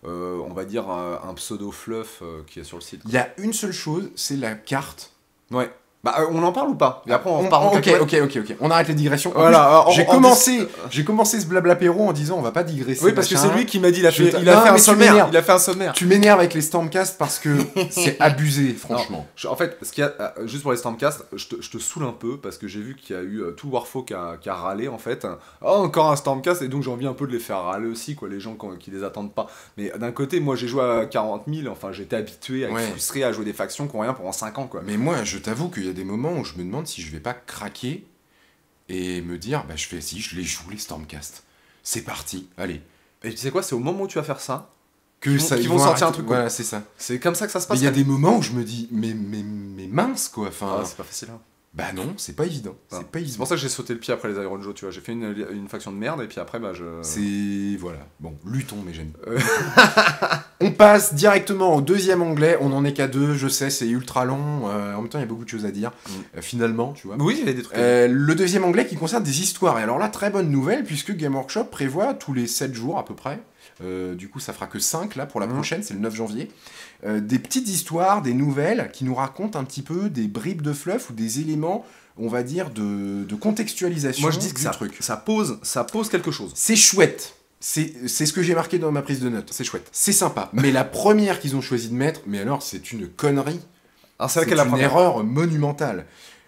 Speaker 1: on va dire un pseudo-fluff qui est sur le site.
Speaker 2: Il y a une seule chose, c'est la carte.
Speaker 1: Ouais. Bah, on en parle ou pas? Et après, on repart en
Speaker 2: Ok.
Speaker 1: cacahuète.
Speaker 2: On arrête les digressions. En
Speaker 1: Voilà,
Speaker 2: plus, j'ai commencé ce blabla apéro en disant on va pas digresser.
Speaker 1: Oui, parce que
Speaker 2: machin.
Speaker 1: c'est lui qui m'a dit, il a fait
Speaker 2: Non,
Speaker 1: un
Speaker 2: mais tu
Speaker 1: sommaire.
Speaker 2: m'énerves.
Speaker 1: Il a fait un sommaire.
Speaker 2: Tu m'énerves avec les Stormcast parce que c'est abusé, franchement.
Speaker 1: En fait, ce qu'il y a, juste pour les Stormcast, je te saoule un peu parce que j'ai vu qu'il y a eu tout Warfo qui a râlé en fait. Oh, encore un Stormcast, et donc j'ai envie un peu de les faire râler aussi, quoi, les gens qui les attendent pas. Mais d'un côté, moi j'ai joué à 40 000, enfin j'étais habitué à être
Speaker 2: Ouais.
Speaker 1: frustré à jouer des factions qui ont rien pendant 5 ans, quoi.
Speaker 2: Mais moi, je t'avoue qu'il y a des moments où je me demande si je vais pas craquer et me dire bah je les joue les Stormcast. C'est parti, allez.
Speaker 1: Et tu sais quoi, c'est au moment où tu vas faire ça,
Speaker 2: Que
Speaker 1: Qu'ils
Speaker 2: ça,
Speaker 1: vont
Speaker 2: ils
Speaker 1: sortir
Speaker 2: arrêter-
Speaker 1: un truc, quoi.
Speaker 2: Voilà, c'est ça.
Speaker 1: c'est comme ça que ça se
Speaker 2: Mais
Speaker 1: passe.
Speaker 2: il y a des moments où je me dis mais mince quoi. Enfin,
Speaker 1: Ah, c'est pas facile. Hein.
Speaker 2: bah non, c'est pas évident.
Speaker 1: Ah.
Speaker 2: C'est pas
Speaker 1: C'est
Speaker 2: évident.
Speaker 1: pour ça que j'ai sauté le pied après les Iron Joe, tu vois. J'ai fait une faction de merde et puis après, bah je.
Speaker 2: C'est... Voilà. Bon, luttons, mes jeunes.
Speaker 1: Euh.
Speaker 2: On passe directement au deuxième onglet. On en est qu'à 2, je sais, c'est ultra long. En même temps, il y a beaucoup de choses à dire. Finalement, tu vois.
Speaker 1: Oui, il y a des trucs.
Speaker 2: Le deuxième onglet qui concerne des histoires. Et alors là, très bonne nouvelle, puisque Game Workshop prévoit tous les 7 jours à peu près. Du coup, ça fera que 5 là pour la prochaine, c'est le 9 janvier. Des petites histoires, des nouvelles qui nous racontent un petit peu des bribes de fluff ou des éléments, on va dire, de contextualisation.
Speaker 1: Moi, je dis que
Speaker 2: du
Speaker 1: ça,
Speaker 2: truc.
Speaker 1: ça pose quelque chose.
Speaker 2: C'est chouette. C'est ce que j'ai marqué dans ma prise de notes. C'est chouette. C'est sympa. Mais la première qu'ils ont choisi de mettre, mais alors c'est une connerie.
Speaker 1: Alors, c'est
Speaker 2: C'est
Speaker 1: laquelle la
Speaker 2: une
Speaker 1: première?
Speaker 2: erreur monumentale.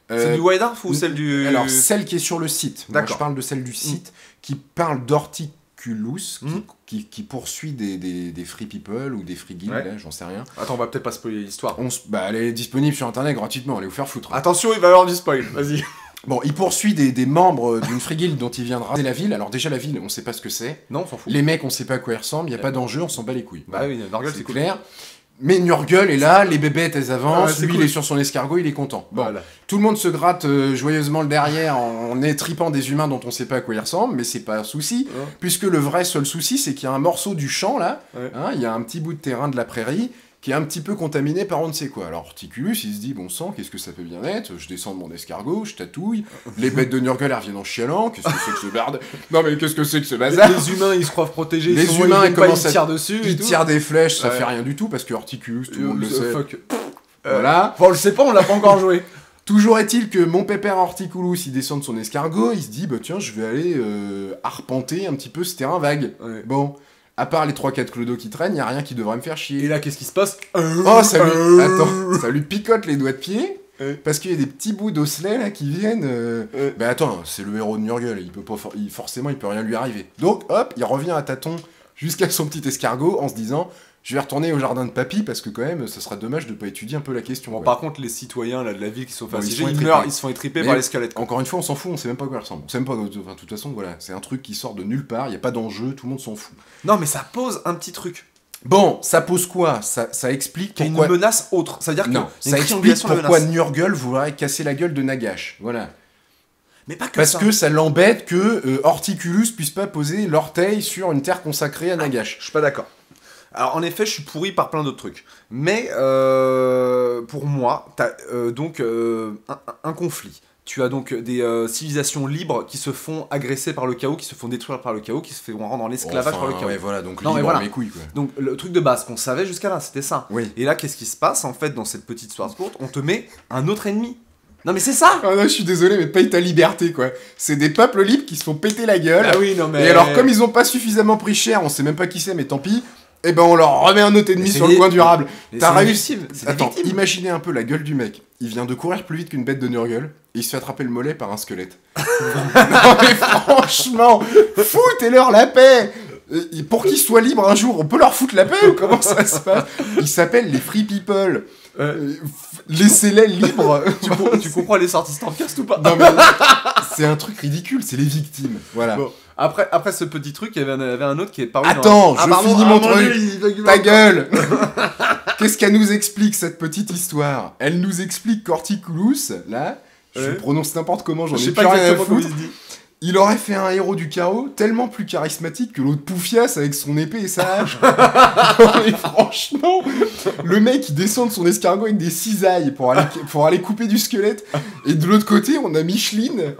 Speaker 1: Celle du White Dwarf ou celle du.
Speaker 2: Alors, celle qui est sur le site. Moi,
Speaker 1: D'accord.
Speaker 2: je parle de celle du site qui parle d'Horticulus,
Speaker 1: Mhm.
Speaker 2: qui poursuit des free people ou des free guilds,
Speaker 1: Ouais.
Speaker 2: là, j'en sais rien.
Speaker 1: Attends, on va peut-être pas spoiler l'histoire.
Speaker 2: Bah, elle est disponible sur internet gratuitement, allez vous faire foutre.
Speaker 1: Attention, il va y avoir du spoil, vas-y.
Speaker 2: Bon, il poursuit des membres d'une free guild dont il viendra raser la ville. Alors, déjà, la ville, on sait pas ce que c'est.
Speaker 1: Non, on s'en fout.
Speaker 2: Les mecs, on sait pas à quoi ils ressemblent, il y a pas d'enjeu, on s'en bat les couilles.
Speaker 1: Bah oui, Norgul,
Speaker 2: C'est
Speaker 1: c'est cool.
Speaker 2: clair. Mais Nurgle est là, les bébêtes elles avancent,
Speaker 1: Ouais, c'est
Speaker 2: lui
Speaker 1: cool.
Speaker 2: il est sur son escargot, il est content. Bon,
Speaker 1: Voilà.
Speaker 2: tout le monde se gratte joyeusement le derrière en étripant des humains dont on sait pas à quoi ils ressemblent, mais c'est pas un souci,
Speaker 1: Ouais.
Speaker 2: puisque le vrai seul souci c'est qu'il y a un morceau du champ là,
Speaker 1: Ouais.
Speaker 2: hein, il y a un petit bout de terrain de la prairie qui est un petit peu contaminé par on ne sait quoi. Alors Horticulus il se dit bon sang, qu'est-ce que ça peut bien être, je descends de mon escargot, je tatouille, les bêtes de Nurgle elles reviennent en chialant, qu'est-ce que c'est que ce barde. Non mais qu'est-ce que c'est que ce bazar.
Speaker 1: Les humains, ils se croient protégés.
Speaker 2: Les
Speaker 1: ils sont
Speaker 2: humains,
Speaker 1: ils
Speaker 2: ils
Speaker 1: pas,
Speaker 2: commencent
Speaker 1: ils
Speaker 2: à-
Speaker 1: tirent dessus. et
Speaker 2: Il
Speaker 1: tout.
Speaker 2: tire des flèches, ça
Speaker 1: Ouais.
Speaker 2: fait rien du tout parce que Horticulus, tout le monde le sait.
Speaker 1: Fuck.
Speaker 2: Voilà.
Speaker 1: Bon, on le sait pas, on l'a pas encore joué.
Speaker 2: Toujours est-il que mon pépère Horticulus, il descend de son escargot, il se dit, bah tiens, je vais aller arpenter un petit peu ce terrain vague.
Speaker 1: Ouais.
Speaker 2: Bon, à part les 3-4 clodos qui traînent, y a rien qui devrait me faire
Speaker 1: Et
Speaker 2: chier.
Speaker 1: là, qu'est-ce qui se passe?
Speaker 2: Oh, ça lui picote les doigts de pied,
Speaker 1: Ouais.
Speaker 2: parce qu'il y a des petits bouts d'osselets là qui viennent. Bah attends, c'est le héros de Nurgle, il peut pas forcément, il peut rien lui arriver. Donc, hop, il revient à tâtons jusqu'à son petit escargot en se disant, je vais retourner au jardin de papy parce que quand même, ça sera dommage de pas étudier un peu la question.
Speaker 1: Bon,
Speaker 2: quoi.
Speaker 1: par contre, les citoyens là, de la ville qui sont
Speaker 2: Bon, ils
Speaker 1: fâchés,
Speaker 2: se font
Speaker 1: ils
Speaker 2: étriper.
Speaker 1: meurent, ils se font étriper
Speaker 2: Mais-
Speaker 1: par les squelettes. quoi.
Speaker 2: Encore une fois, on s'en fout, on sait même pas à quoi il ressemble. On sait même pas, enfin, de toute façon, voilà, c'est un truc qui sort de nulle part, il y a pas d'enjeu, tout le monde s'en fout.
Speaker 1: Non, mais ça pose un petit truc.
Speaker 2: Bon, ça pose quoi ça explique
Speaker 1: Qui a une
Speaker 2: pourquoi...
Speaker 1: menace autre. C'est-à-dire que.
Speaker 2: Non,
Speaker 1: il y a
Speaker 2: ça
Speaker 1: une
Speaker 2: explique
Speaker 1: triangulation de la
Speaker 2: pourquoi
Speaker 1: menace.
Speaker 2: Nurgle voudrait casser la gueule de Nagash. Voilà.
Speaker 1: Mais pas que
Speaker 2: Parce
Speaker 1: ça.
Speaker 2: que ça l'embête que Horticulus puisse pas poser l'orteil sur une terre consacrée à Nagash.
Speaker 1: Je suis pas d'accord. Alors en effet, je suis pourri par plein d'autres trucs. Mais pour moi, t'as donc un conflit. Tu as donc des civilisations libres qui se font agresser par le chaos, qui se font détruire par le chaos, qui se font rendre en esclavage par le chaos.
Speaker 2: Ouais, voilà, donc
Speaker 1: non,
Speaker 2: libre
Speaker 1: voilà.
Speaker 2: mes couilles, quoi.
Speaker 1: Donc le truc de base qu'on savait jusqu'à là, c'était ça.
Speaker 2: Oui.
Speaker 1: Et là, qu'est-ce qui se passe en fait dans cette petite histoire courte? On te met un autre ennemi. Non mais c'est ça.
Speaker 2: Ah non, je suis désolé, mais paye ta liberté, quoi. C'est des peuples libres qui se font péter la gueule.
Speaker 1: Ah oui, non mais...
Speaker 2: Et alors, comme ils ont pas suffisamment pris cher, on sait même pas qui c'est, mais tant pis, eh ben on leur remet un autre ennemi sur le coin durable. T'as réussi. Attends, imaginez un peu la gueule du mec. Il vient de courir plus vite qu'une bête de Nurgle, et il se fait attraper le mollet par un squelette. Non mais franchement, foutez-leur la paix. Pour qu'ils soient libres un jour, on peut leur foutre la paix ou comment ça se passe? Ils s'appellent les Free People. Laissez-les libres.
Speaker 1: tu comprends les sorties Stormcast ou pas?
Speaker 2: Non mais c'est un truc ridicule, c'est les victimes. Voilà.
Speaker 1: Bon. Après ce petit truc, il y avait un autre qui est paru.
Speaker 2: Attends, je finis mon truc. Ta gueule. Qu'est-ce qu'elle nous explique cette petite histoire? Elle nous explique qu'Horticulus, là, je prononce n'importe comment, j'en ai plus rien à foutre. Il aurait fait un héros du chaos tellement plus charismatique que l'autre Poufias avec son épée et sa hache. Et franchement, le mec il descend de son escargot avec des cisailles pour aller couper du squelette. Et de l'autre côté, on a Micheline.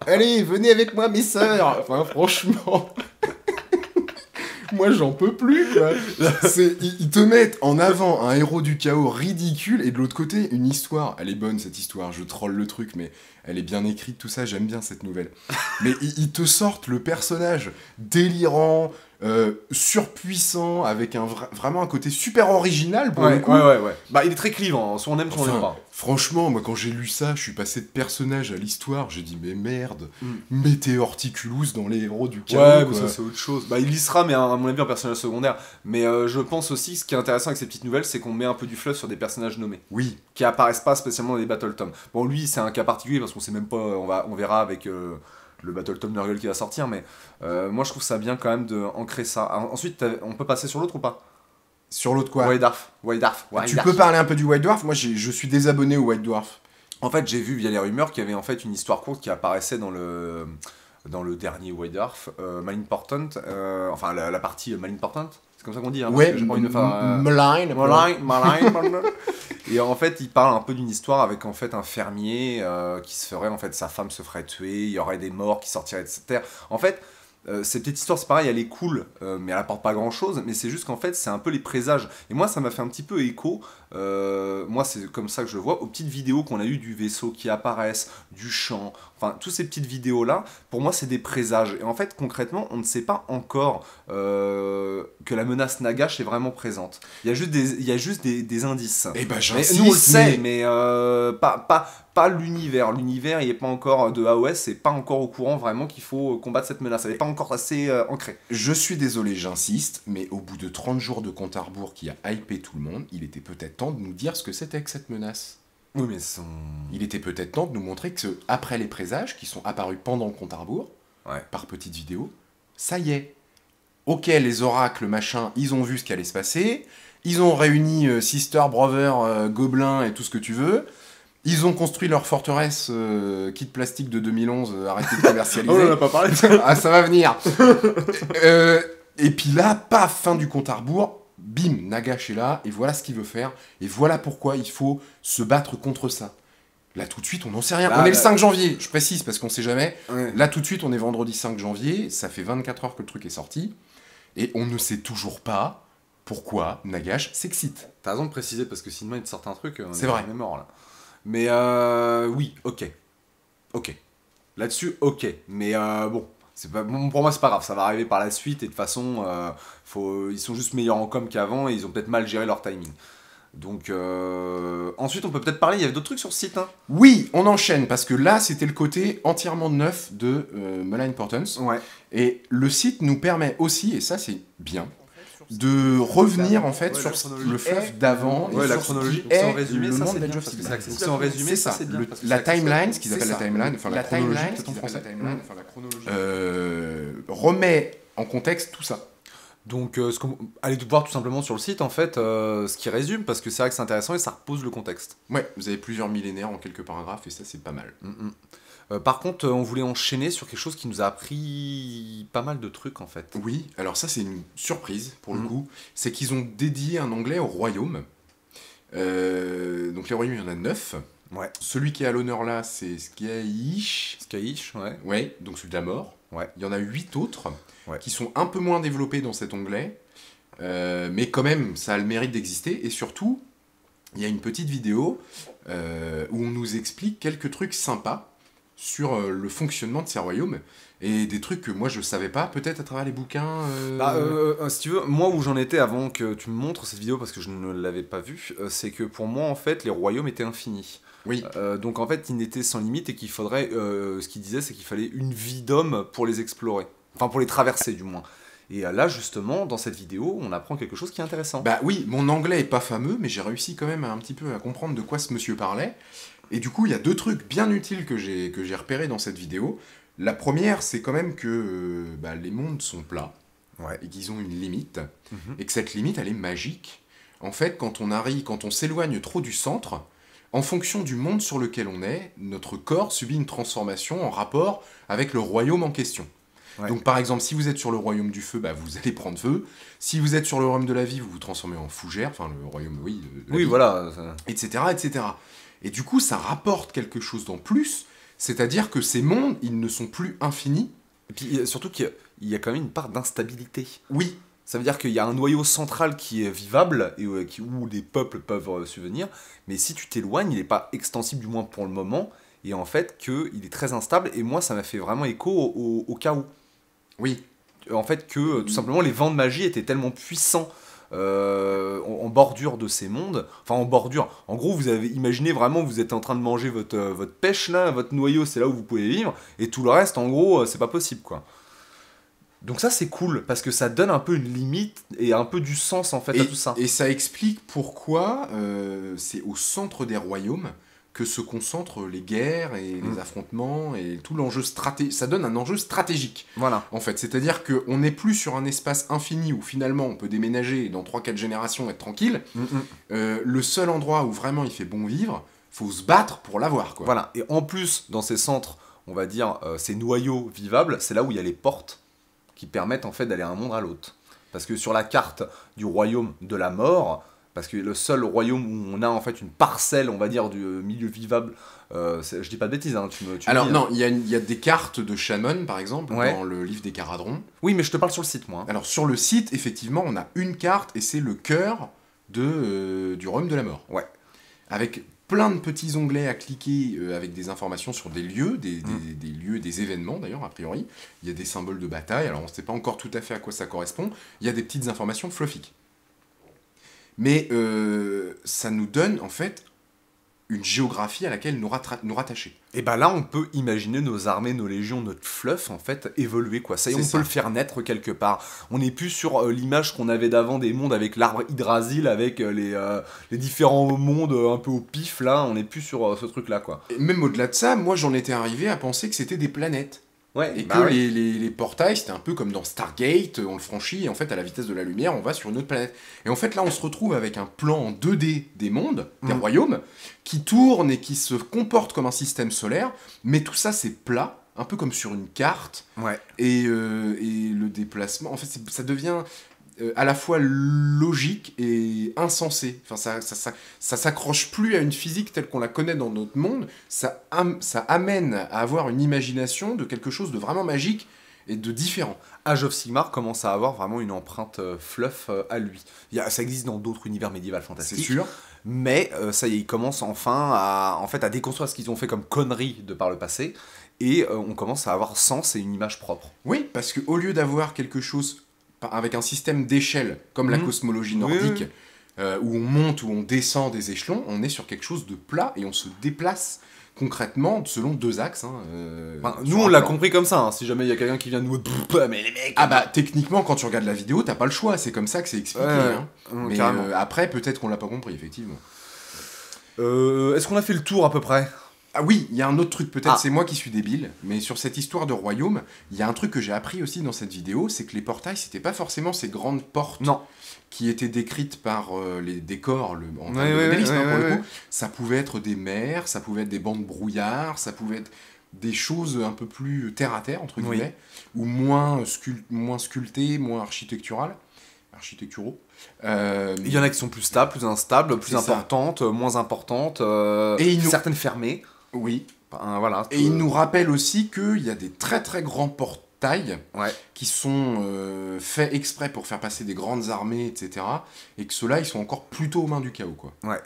Speaker 2: Allez, venez avec moi, mes sœurs. Enfin, franchement. Moi, j'en peux plus, quoi. Ils te mettent en avant un héros du chaos ridicule et de l'autre côté, une histoire. Elle est bonne, cette histoire. Je troll le truc, mais elle est bien écrite, tout ça. J'aime bien cette nouvelle. Mais ils te sortent le personnage délirant, surpuissant, avec vraiment un côté super original pour le coup.
Speaker 1: Ouais. Bah, il est très clivant, soit on aime, soit on n'aime pas.
Speaker 2: Franchement, moi, quand j'ai lu ça, je suis passé de personnage à l'histoire. J'ai dit, mais merde, mettez Horticulus dans les héros du chaos.
Speaker 1: Ouais, mais ça, c'est autre chose. Bah, il y sera, mais à mon avis, un personnage secondaire. Mais je pense aussi, ce qui est intéressant avec ces petites nouvelles, c'est qu'on met un peu du fluff sur des personnages nommés.
Speaker 2: Oui.
Speaker 1: Qui apparaissent pas spécialement dans les Battle Tom. Bon, lui, c'est un cas particulier parce qu'on sait même pas, on verra avec le Battle Tom Nurgle qui va sortir, mais moi, je trouve ça bien quand même d'ancrer ça. Alors, ensuite, on peut passer sur l'autre ou pas?
Speaker 2: Sur l'autre quoi?
Speaker 1: White Dwarf.
Speaker 2: Tu peux parler un peu du White Dwarf? Moi, je suis désabonné au White Dwarf.
Speaker 1: En fait, j'ai vu via les rumeurs qu'il y avait en fait une histoire courte qui apparaissait dans le dernier White Dwarf, Malinportant, enfin la partie Malinportant, c'est comme ça qu'on dit, hein,
Speaker 2: ouais,
Speaker 1: Malign. Et en fait, il parle un peu d'une histoire avec en fait un fermier qui se ferait, en fait, sa femme se ferait tuer, il y aurait des morts qui sortiraient de cette terre. En fait, cette petite histoire, c'est pareil, elle est cool, mais elle apporte pas grand chose, mais c'est juste qu'en fait, c'est un peu les présages. Et moi, ça m'a fait un petit peu écho, moi, c'est comme ça que je le vois, aux petites vidéos qu'on a eues du vaisseau qui apparaissent, du champ, enfin, toutes ces petites vidéos-là, pour moi, c'est des présages. Et en fait, concrètement, on ne sait pas encore que la menace Nagash est vraiment présente. Il y a juste des indices.
Speaker 2: Eh ben,
Speaker 1: nous, on le sait, mais pas l'univers. L'univers, il n'est pas encore de AOS, c'est pas encore au courant vraiment qu'il faut combattre cette menace. Elle n'est pas encore assez ancrée.
Speaker 2: Je suis désolé, j'insiste, mais au bout de 30 jours de compte à rebours qui a hypé tout le monde, il était peut-être temps de nous dire ce que c'était que cette menace.
Speaker 1: Oui, mais
Speaker 2: il était peut-être temps de nous montrer que après les présages qui sont apparus pendant le compte à rebours, par petites vidéos, ça y est. Ok, les oracles, machin, ils ont vu ce qui allait se passer. Ils ont réuni Sister, Brother, Gobelins et tout ce que tu veux. Ils ont construit leur forteresse kit plastique de 2011, arrêtez de commercialiser.
Speaker 1: Oh, on en a pas parlé.
Speaker 2: Ah, ça va venir. Et puis là, paf, fin du compte à rebours. Bim, Nagash est là, et voilà ce qu'il veut faire. Et voilà pourquoi il faut se battre contre ça. Là, tout de suite, on n'en sait rien. On est le 5 janvier, je précise, parce qu'on sait jamais. Ouais. Là, tout de suite, on est vendredi 5 janvier. Ça fait 24 heures que le truc est sorti. Et on ne sait toujours pas pourquoi Nagash s'excite.
Speaker 1: T'as raison de préciser, parce que sinon, il te sort un truc,
Speaker 2: c'est vrai.
Speaker 1: On est mort, là. Mais oui, ok. Là-dessus, ok. Mais bon, pour moi, c'est pas grave. Ça va arriver par la suite. Et de toute façon, ils sont juste meilleurs en com qu'avant. Et ils ont peut-être mal géré leur timing. Donc, ensuite, on peut peut-être parler. Il y avait d'autres trucs sur ce site, hein.
Speaker 2: Oui, on enchaîne. Parce que là, c'était le côté entièrement neuf de Malign-Portents.
Speaker 1: Ouais.
Speaker 2: Et le site nous permet aussi, et ça, c'est bien, de revenir en fait sur le fluff d'avant
Speaker 1: et la chronologie.
Speaker 2: C'est
Speaker 1: en résumé, ça c'est bien.
Speaker 2: C'est en résumé,
Speaker 1: ça c'est bien.
Speaker 2: La timeline, ce qu'ils appellent la timeline, enfin la chronologie, remet en contexte tout ça.
Speaker 1: Donc, allez voir tout simplement sur le site, en fait, ce qui résume, parce que c'est vrai que c'est intéressant et ça repose le contexte.
Speaker 2: Ouais, vous avez plusieurs millénaires en quelques paragraphes, et ça, c'est pas mal.
Speaker 1: Par contre, on voulait enchaîner sur quelque chose qui nous a appris pas mal de trucs, en fait.
Speaker 2: Oui, alors ça, c'est une surprise, pour le coup. C'est qu'ils ont dédié un onglet au royaume. Donc les royaumes, il y en a 9.
Speaker 1: Ouais.
Speaker 2: Celui qui est à l'honneur là, c'est Skaish.
Speaker 1: Skaish, ouais.
Speaker 2: Ouais, donc celui de la mort.
Speaker 1: Ouais.
Speaker 2: Il y en a 8 autres
Speaker 1: Ouais.
Speaker 2: qui sont un peu moins développés dans cet onglet. Mais quand même, ça a le mérite d'exister. Et surtout, il y a une petite vidéo où on nous explique quelques trucs sympas sur le fonctionnement de ces royaumes. Et des trucs que moi je savais pas, peut-être à travers les bouquins.
Speaker 1: Si tu veux, moi où j'en étais avant que tu me montres cette vidéo, parce que je ne l'avais pas vue, c'est que pour moi, en fait, les royaumes étaient infinis.
Speaker 2: Oui.
Speaker 1: Donc en fait, ils n'étaient sans limite et qu'il faudrait. Ce qu'il disait, c'est qu'il fallait une vie d'homme pour les explorer. Enfin, pour les traverser, du moins. Et là, justement, dans cette vidéo, on apprend quelque chose qui est intéressant.
Speaker 2: Bah oui, mon anglais est pas fameux, mais j'ai réussi quand même un petit peu à comprendre de quoi ce monsieur parlait. Et du coup, il y a 2 trucs bien utiles que j'ai repérés dans cette vidéo. La première, c'est quand même que les mondes sont plats,
Speaker 1: Ouais.
Speaker 2: et qu'ils ont une limite, et que cette limite, elle est magique. En fait, quand on s'éloigne trop du centre, en fonction du monde sur lequel on est, notre corps subit une transformation en rapport avec le royaume en question.
Speaker 1: Ouais.
Speaker 2: Donc par exemple, si vous êtes sur le royaume du feu, vous allez prendre feu. Si vous êtes sur le royaume de la vie, vous vous transformez en fougère, enfin le royaume, oui, de la
Speaker 1: Oui,
Speaker 2: vie,
Speaker 1: voilà.
Speaker 2: etc., etc. Et du coup, ça rapporte quelque chose d'en plus, c'est-à-dire que ces mondes, ils ne sont plus infinis.
Speaker 1: Et puis surtout qu'il y a quand même une part d'instabilité.
Speaker 2: Oui,
Speaker 1: Ça veut dire qu'il y a un noyau central qui est vivable et où les peuples peuvent subvenir, mais si tu t'éloignes, il n'est pas extensible, du moins pour le moment, et en fait qu'il est très instable, et moi ça m'a fait vraiment écho au chaos.
Speaker 2: oui,
Speaker 1: En fait que tout simplement les vents de magie étaient tellement puissants en bordure de ces mondes, enfin en bordure, en gros vous avez imaginé vraiment vous êtes en train de manger votre pêche là, votre noyau c'est là où vous pouvez vivre, et tout le reste en gros c'est pas possible quoi. Donc ça c'est cool, parce que ça donne un peu une limite et un peu du sens en fait à tout ça.
Speaker 2: et ça explique pourquoi c'est au centre des royaumes que se concentrent les guerres et les affrontements et tout l'enjeu stratégique. Ça donne un enjeu stratégique,
Speaker 1: Voilà.
Speaker 2: en fait. C'est-à-dire qu'on n'est plus sur un espace infini où finalement on peut déménager et dans 3-4 générations être tranquille. Le seul endroit où vraiment il fait bon vivre, faut se battre pour l'avoir, quoi.
Speaker 1: Voilà. Et en plus, dans ces centres, on va dire, ces noyaux vivables, c'est là où il y a les portes qui permettent en fait d'aller d'un monde à l'autre. Parce que sur la carte du royaume de la mort, parce que le seul royaume où on a en fait une parcelle, on va dire, du milieu vivable, je dis pas de bêtises, hein, tu me
Speaker 2: Alors
Speaker 1: dis,
Speaker 2: non, il y a des cartes de Shaman, par exemple,
Speaker 1: Ouais.
Speaker 2: dans le livre des Caradrons.
Speaker 1: Oui, mais je te parle sur le site, moi.
Speaker 2: Alors sur le site, effectivement, on a une carte et c'est le cœur du royaume de la mort.
Speaker 1: Ouais.
Speaker 2: Avec plein de petits onglets à cliquer avec des informations sur des lieux, des lieux, des événements d'ailleurs, a priori. Il y a des symboles de bataille, alors on ne sait pas encore tout à fait à quoi ça correspond. Il y a des petites informations fluffiques. Mais ça nous donne en fait une géographie à laquelle nous rattacher.
Speaker 1: Et bah là, on peut imaginer nos armées, nos légions, notre fluff, en fait, évoluer, quoi. Ça y est,
Speaker 2: C'est
Speaker 1: on
Speaker 2: ça.
Speaker 1: peut le faire naître quelque part. On n'est plus sur l'image qu'on avait d'avant des mondes avec l'arbre Yggdrasil, avec les différents mondes un peu au pif, là. On n'est plus sur ce truc-là, quoi.
Speaker 2: Et même au-delà de ça, moi j'en étais arrivé à penser que c'était des planètes.
Speaker 1: Ouais,
Speaker 2: Et
Speaker 1: bah
Speaker 2: que
Speaker 1: oui.
Speaker 2: les portails, c'était un peu comme dans Stargate, on le franchit, et en fait, à la vitesse de la lumière, on va sur une autre planète. Et en fait, là, on se retrouve avec un plan en 2D des mondes, des royaumes, qui tourne et qui se comporte comme un système solaire, mais tout ça, c'est plat, un peu comme sur une carte,
Speaker 1: Ouais.
Speaker 2: et le déplacement, en fait, ça devient à la fois logique et insensé. Enfin, ça s'accroche plus à une physique telle qu'on la connaît dans notre monde, ça amène à avoir une imagination de quelque chose de vraiment magique et de différent.
Speaker 1: Age of Sigmar commence à avoir vraiment une empreinte fluff à lui. Ça existe dans d'autres univers médiévaux
Speaker 2: C'est
Speaker 1: fantastiques.
Speaker 2: sûr.
Speaker 1: Mais ça y est, ils commencent enfin à déconstruire ce qu'ils ont fait comme conneries de par le passé. Et on commence à avoir sens et une image propre.
Speaker 2: Oui, parce qu'au lieu d'avoir quelque chose avec un système d'échelle, comme la cosmologie nordique, où on monte, où on descend des échelons, on est sur quelque chose de plat et on se déplace concrètement selon 2 axes.
Speaker 1: Enfin,
Speaker 2: sur
Speaker 1: nous, on
Speaker 2: un
Speaker 1: l'a
Speaker 2: plan.
Speaker 1: compris comme ça. Hein. Si jamais il y a quelqu'un qui vient nous... Mais les mecs...
Speaker 2: Ah bah, techniquement, quand tu regardes la vidéo, t'as pas le choix, c'est comme ça que c'est expliqué. Hein. Mais
Speaker 1: carrément.
Speaker 2: après, peut-être qu'on l'a pas compris, effectivement.
Speaker 1: Est-ce qu'on a fait le tour à peu près ?
Speaker 2: Ah oui, il y a un autre truc, peut-être
Speaker 1: Ah.
Speaker 2: c'est moi qui suis débile, mais sur cette histoire de royaume, il y a un truc que j'ai appris aussi dans cette vidéo, c'est que les portails, c'était pas forcément ces grandes portes
Speaker 1: Non.
Speaker 2: qui étaient décrites par les décors en termes
Speaker 1: Ouais,
Speaker 2: de
Speaker 1: ouais,
Speaker 2: modélisme,
Speaker 1: ouais,
Speaker 2: hein, pour
Speaker 1: ouais,
Speaker 2: le coup.
Speaker 1: ouais.
Speaker 2: Ça pouvait être des mers, ça pouvait être des bancs de brouillard, ça pouvait être des choses un peu plus terre-à-terre, entre
Speaker 1: Oui.
Speaker 2: guillemets, ou moins sculptées, moins architecturaux.
Speaker 1: Il y en a qui sont plus stables, plus instables, plus
Speaker 2: C'est ça.
Speaker 1: importantes, moins importantes,
Speaker 2: Et ils nous-
Speaker 1: certaines fermées.
Speaker 2: Oui.
Speaker 1: Enfin, voilà.
Speaker 2: Et il nous rappelle aussi qu'il y a des très très grands portails
Speaker 1: Ouais.
Speaker 2: qui sont faits exprès pour faire passer des grandes armées, etc. Et que ceux-là, ils sont encore plutôt aux mains du chaos, quoi.
Speaker 1: Ouais.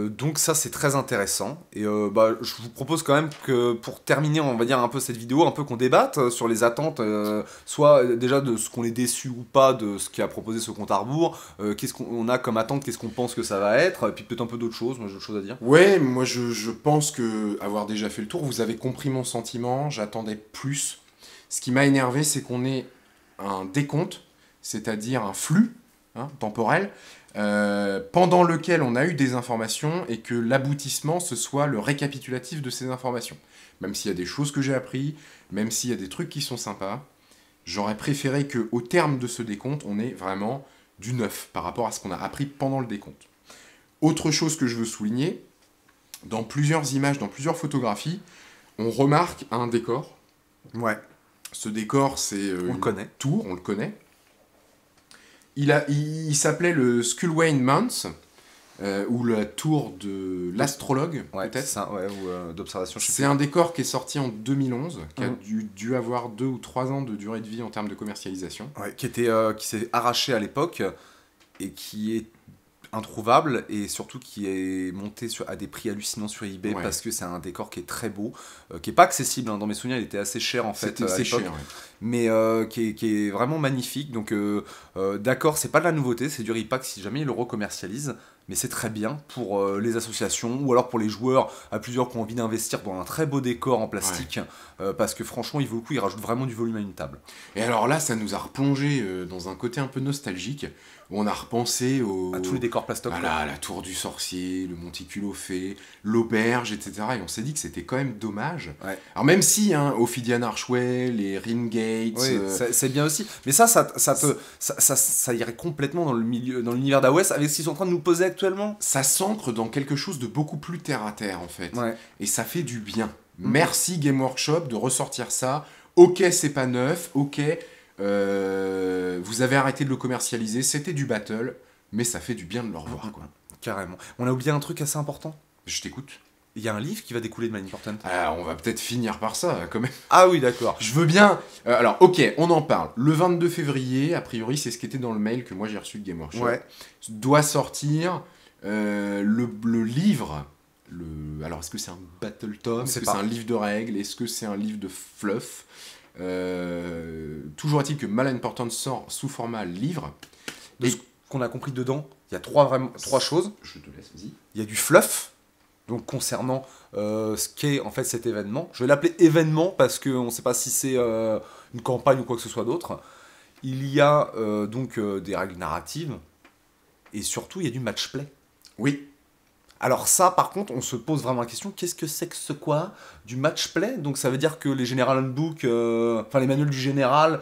Speaker 1: Donc ça c'est très intéressant et bah, je vous propose quand même que pour terminer on va dire un peu cette vidéo, un peu qu'on débatte sur les attentes, soit déjà de ce qu'on est déçu ou pas de ce qu'a proposé ce compte à rebours, qu'est-ce qu'on a comme attente, qu'est-ce qu'on pense que ça va être, et puis peut-être un peu d'autres choses, moi j'ai d'autres choses à dire.
Speaker 2: Ouais, moi je pense que avoir déjà fait le tour, vous avez compris mon sentiment, j'attendais plus. Ce qui m'a énervé, c'est qu'on ait un décompte, c'est-à-dire un flux temporel, pendant lequel on a eu des informations et que l'aboutissement, ce soit le récapitulatif de ces informations. Même s'il y a des choses que j'ai appris, même s'il y a des trucs qui sont sympas, j'aurais préféré qu'au terme de ce décompte, on ait vraiment du neuf par rapport à ce qu'on a appris pendant le décompte. Autre chose que je veux souligner, dans plusieurs images, dans plusieurs photographies, on remarque un décor.
Speaker 1: Ouais.
Speaker 2: Ce décor, c'est
Speaker 1: On le connaît.
Speaker 2: tour, on le connaît. Il s'appelait le Skullwain Manse, ou la tour de l'astrologue,
Speaker 1: Ouais,
Speaker 2: peut-être.
Speaker 1: c'est ça, ouais, ou d'observation, je sais
Speaker 2: C'est un décor qui est sorti en 2011, qui a
Speaker 1: Mhm.
Speaker 2: dû avoir 2 ou 3 ans de durée de vie en termes de commercialisation.
Speaker 1: plus. Ouais, qui s'est arraché à l'époque et qui est introuvable et surtout qui est monté à des prix hallucinants sur eBay
Speaker 2: Ouais.
Speaker 1: parce que c'est un décor qui est très beau, qui est pas accessible, hein. Dans mes souvenirs il était assez cher en fait à
Speaker 2: C'est
Speaker 1: l'époque,
Speaker 2: cher. Ouais.
Speaker 1: mais qui est vraiment magnifique. Donc d'accord, c'est pas de la nouveauté, c'est du repack si jamais ils le recommercialisent, mais c'est très bien pour les associations ou alors pour les joueurs à plusieurs qui ont envie d'investir dans un très beau décor en plastique, parce que franchement il vaut le coup, il rajoute vraiment du volume à une table.
Speaker 2: Et alors là, ça nous a replongé dans un côté un peu nostalgique, où on a repensé
Speaker 1: À tous les décors plastoc.
Speaker 2: Voilà, la tour du sorcier, le monticulo fée, l'auberge, etc. Et on s'est dit que c'était quand même dommage.
Speaker 1: Ouais.
Speaker 2: Alors même si, Ophidian Archway, les Ringgates...
Speaker 1: Oui, c'est bien aussi. Mais ça irait complètement dans le milieu, dans l'univers d'AOS avec ce qu'ils sont en train de nous poser actuellement.
Speaker 2: ça s'ancre dans quelque chose de beaucoup plus terre-à-terre, en fait.
Speaker 1: Ouais.
Speaker 2: Et ça fait du bien. Merci Game Workshop de ressortir ça. Ok, c'est pas neuf. Ok, vous avez arrêté de le commercialiser. C'était du battle. Mais ça fait du bien de le revoir, quoi.
Speaker 1: Carrément. On a oublié un truc assez important.
Speaker 2: Je t'écoute.
Speaker 1: Il y a un livre qui va découler de Mind Important.
Speaker 2: Ah, on va peut-être finir par ça, quand même.
Speaker 1: Ah oui, d'accord.
Speaker 2: Je veux bien... alors, ok, on en parle. Le 22 février, a priori, c'est ce qui était dans le mail que moi j'ai reçu de Game Workshop.
Speaker 1: Ouais.
Speaker 2: Doit sortir le livre. Alors, est-ce que c'est un battle tome? Est-ce
Speaker 1: sait
Speaker 2: que
Speaker 1: pas.
Speaker 2: c'est un livre de règles? Est-ce que c'est un livre de fluff? Toujours est-il que Mal Important sort sous format livre.
Speaker 1: De ce qu'on a compris dedans, il y a trois choses.
Speaker 2: Je te laisse, vas-y.
Speaker 1: Il y a du fluff, donc concernant ce qu'est en fait cet événement. Je vais l'appeler événement parce qu'on ne sait pas si c'est une campagne ou quoi que ce soit d'autre. Il y a donc des règles narratives et surtout il y a du match play.
Speaker 2: Oui.
Speaker 1: Alors ça, par contre, on se pose vraiment la question, qu'est-ce que c'est que ce quoi? Du match play? Donc ça veut dire que les General Handbook, enfin les manuels du général,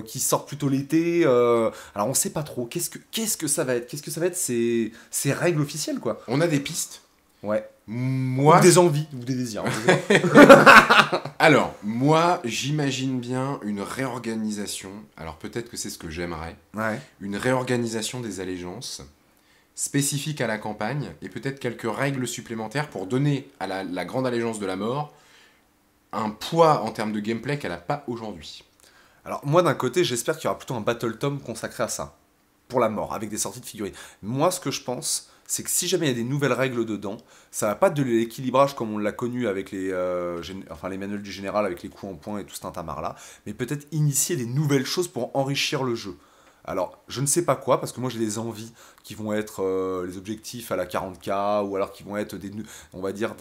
Speaker 1: qui sortent plutôt l'été, alors on sait pas trop, qu'est-ce que ça va être? Qu'est-ce que ça va être ces règles officielles, quoi?
Speaker 2: On a des pistes.
Speaker 1: Ouais.
Speaker 2: Moi,
Speaker 1: Ou des envies, ou des désirs.
Speaker 2: alors, moi, j'imagine bien une réorganisation. Alors peut-être que c'est ce que j'aimerais.
Speaker 1: Ouais.
Speaker 2: Une réorganisation des allégeances spécifique à la campagne et peut-être quelques règles supplémentaires pour donner à la grande allégeance de la mort un poids en termes de gameplay qu'elle n'a pas aujourd'hui.
Speaker 1: Alors moi d'un côté j'espère qu'il y aura plutôt un Battle Tome consacré à ça, pour la mort, avec des sorties de figurines. Moi ce que je pense, c'est que si jamais il y a des nouvelles règles dedans, ça va pas de l'équilibrage comme on l'a connu avec les manuels du général, avec les coups en point et tout ce tintamarre là, mais peut-être initier des nouvelles choses pour enrichir le jeu. Alors, je ne sais pas quoi, parce que moi j'ai des envies qui vont être les objectifs à la 40K, ou alors qui vont être on va dire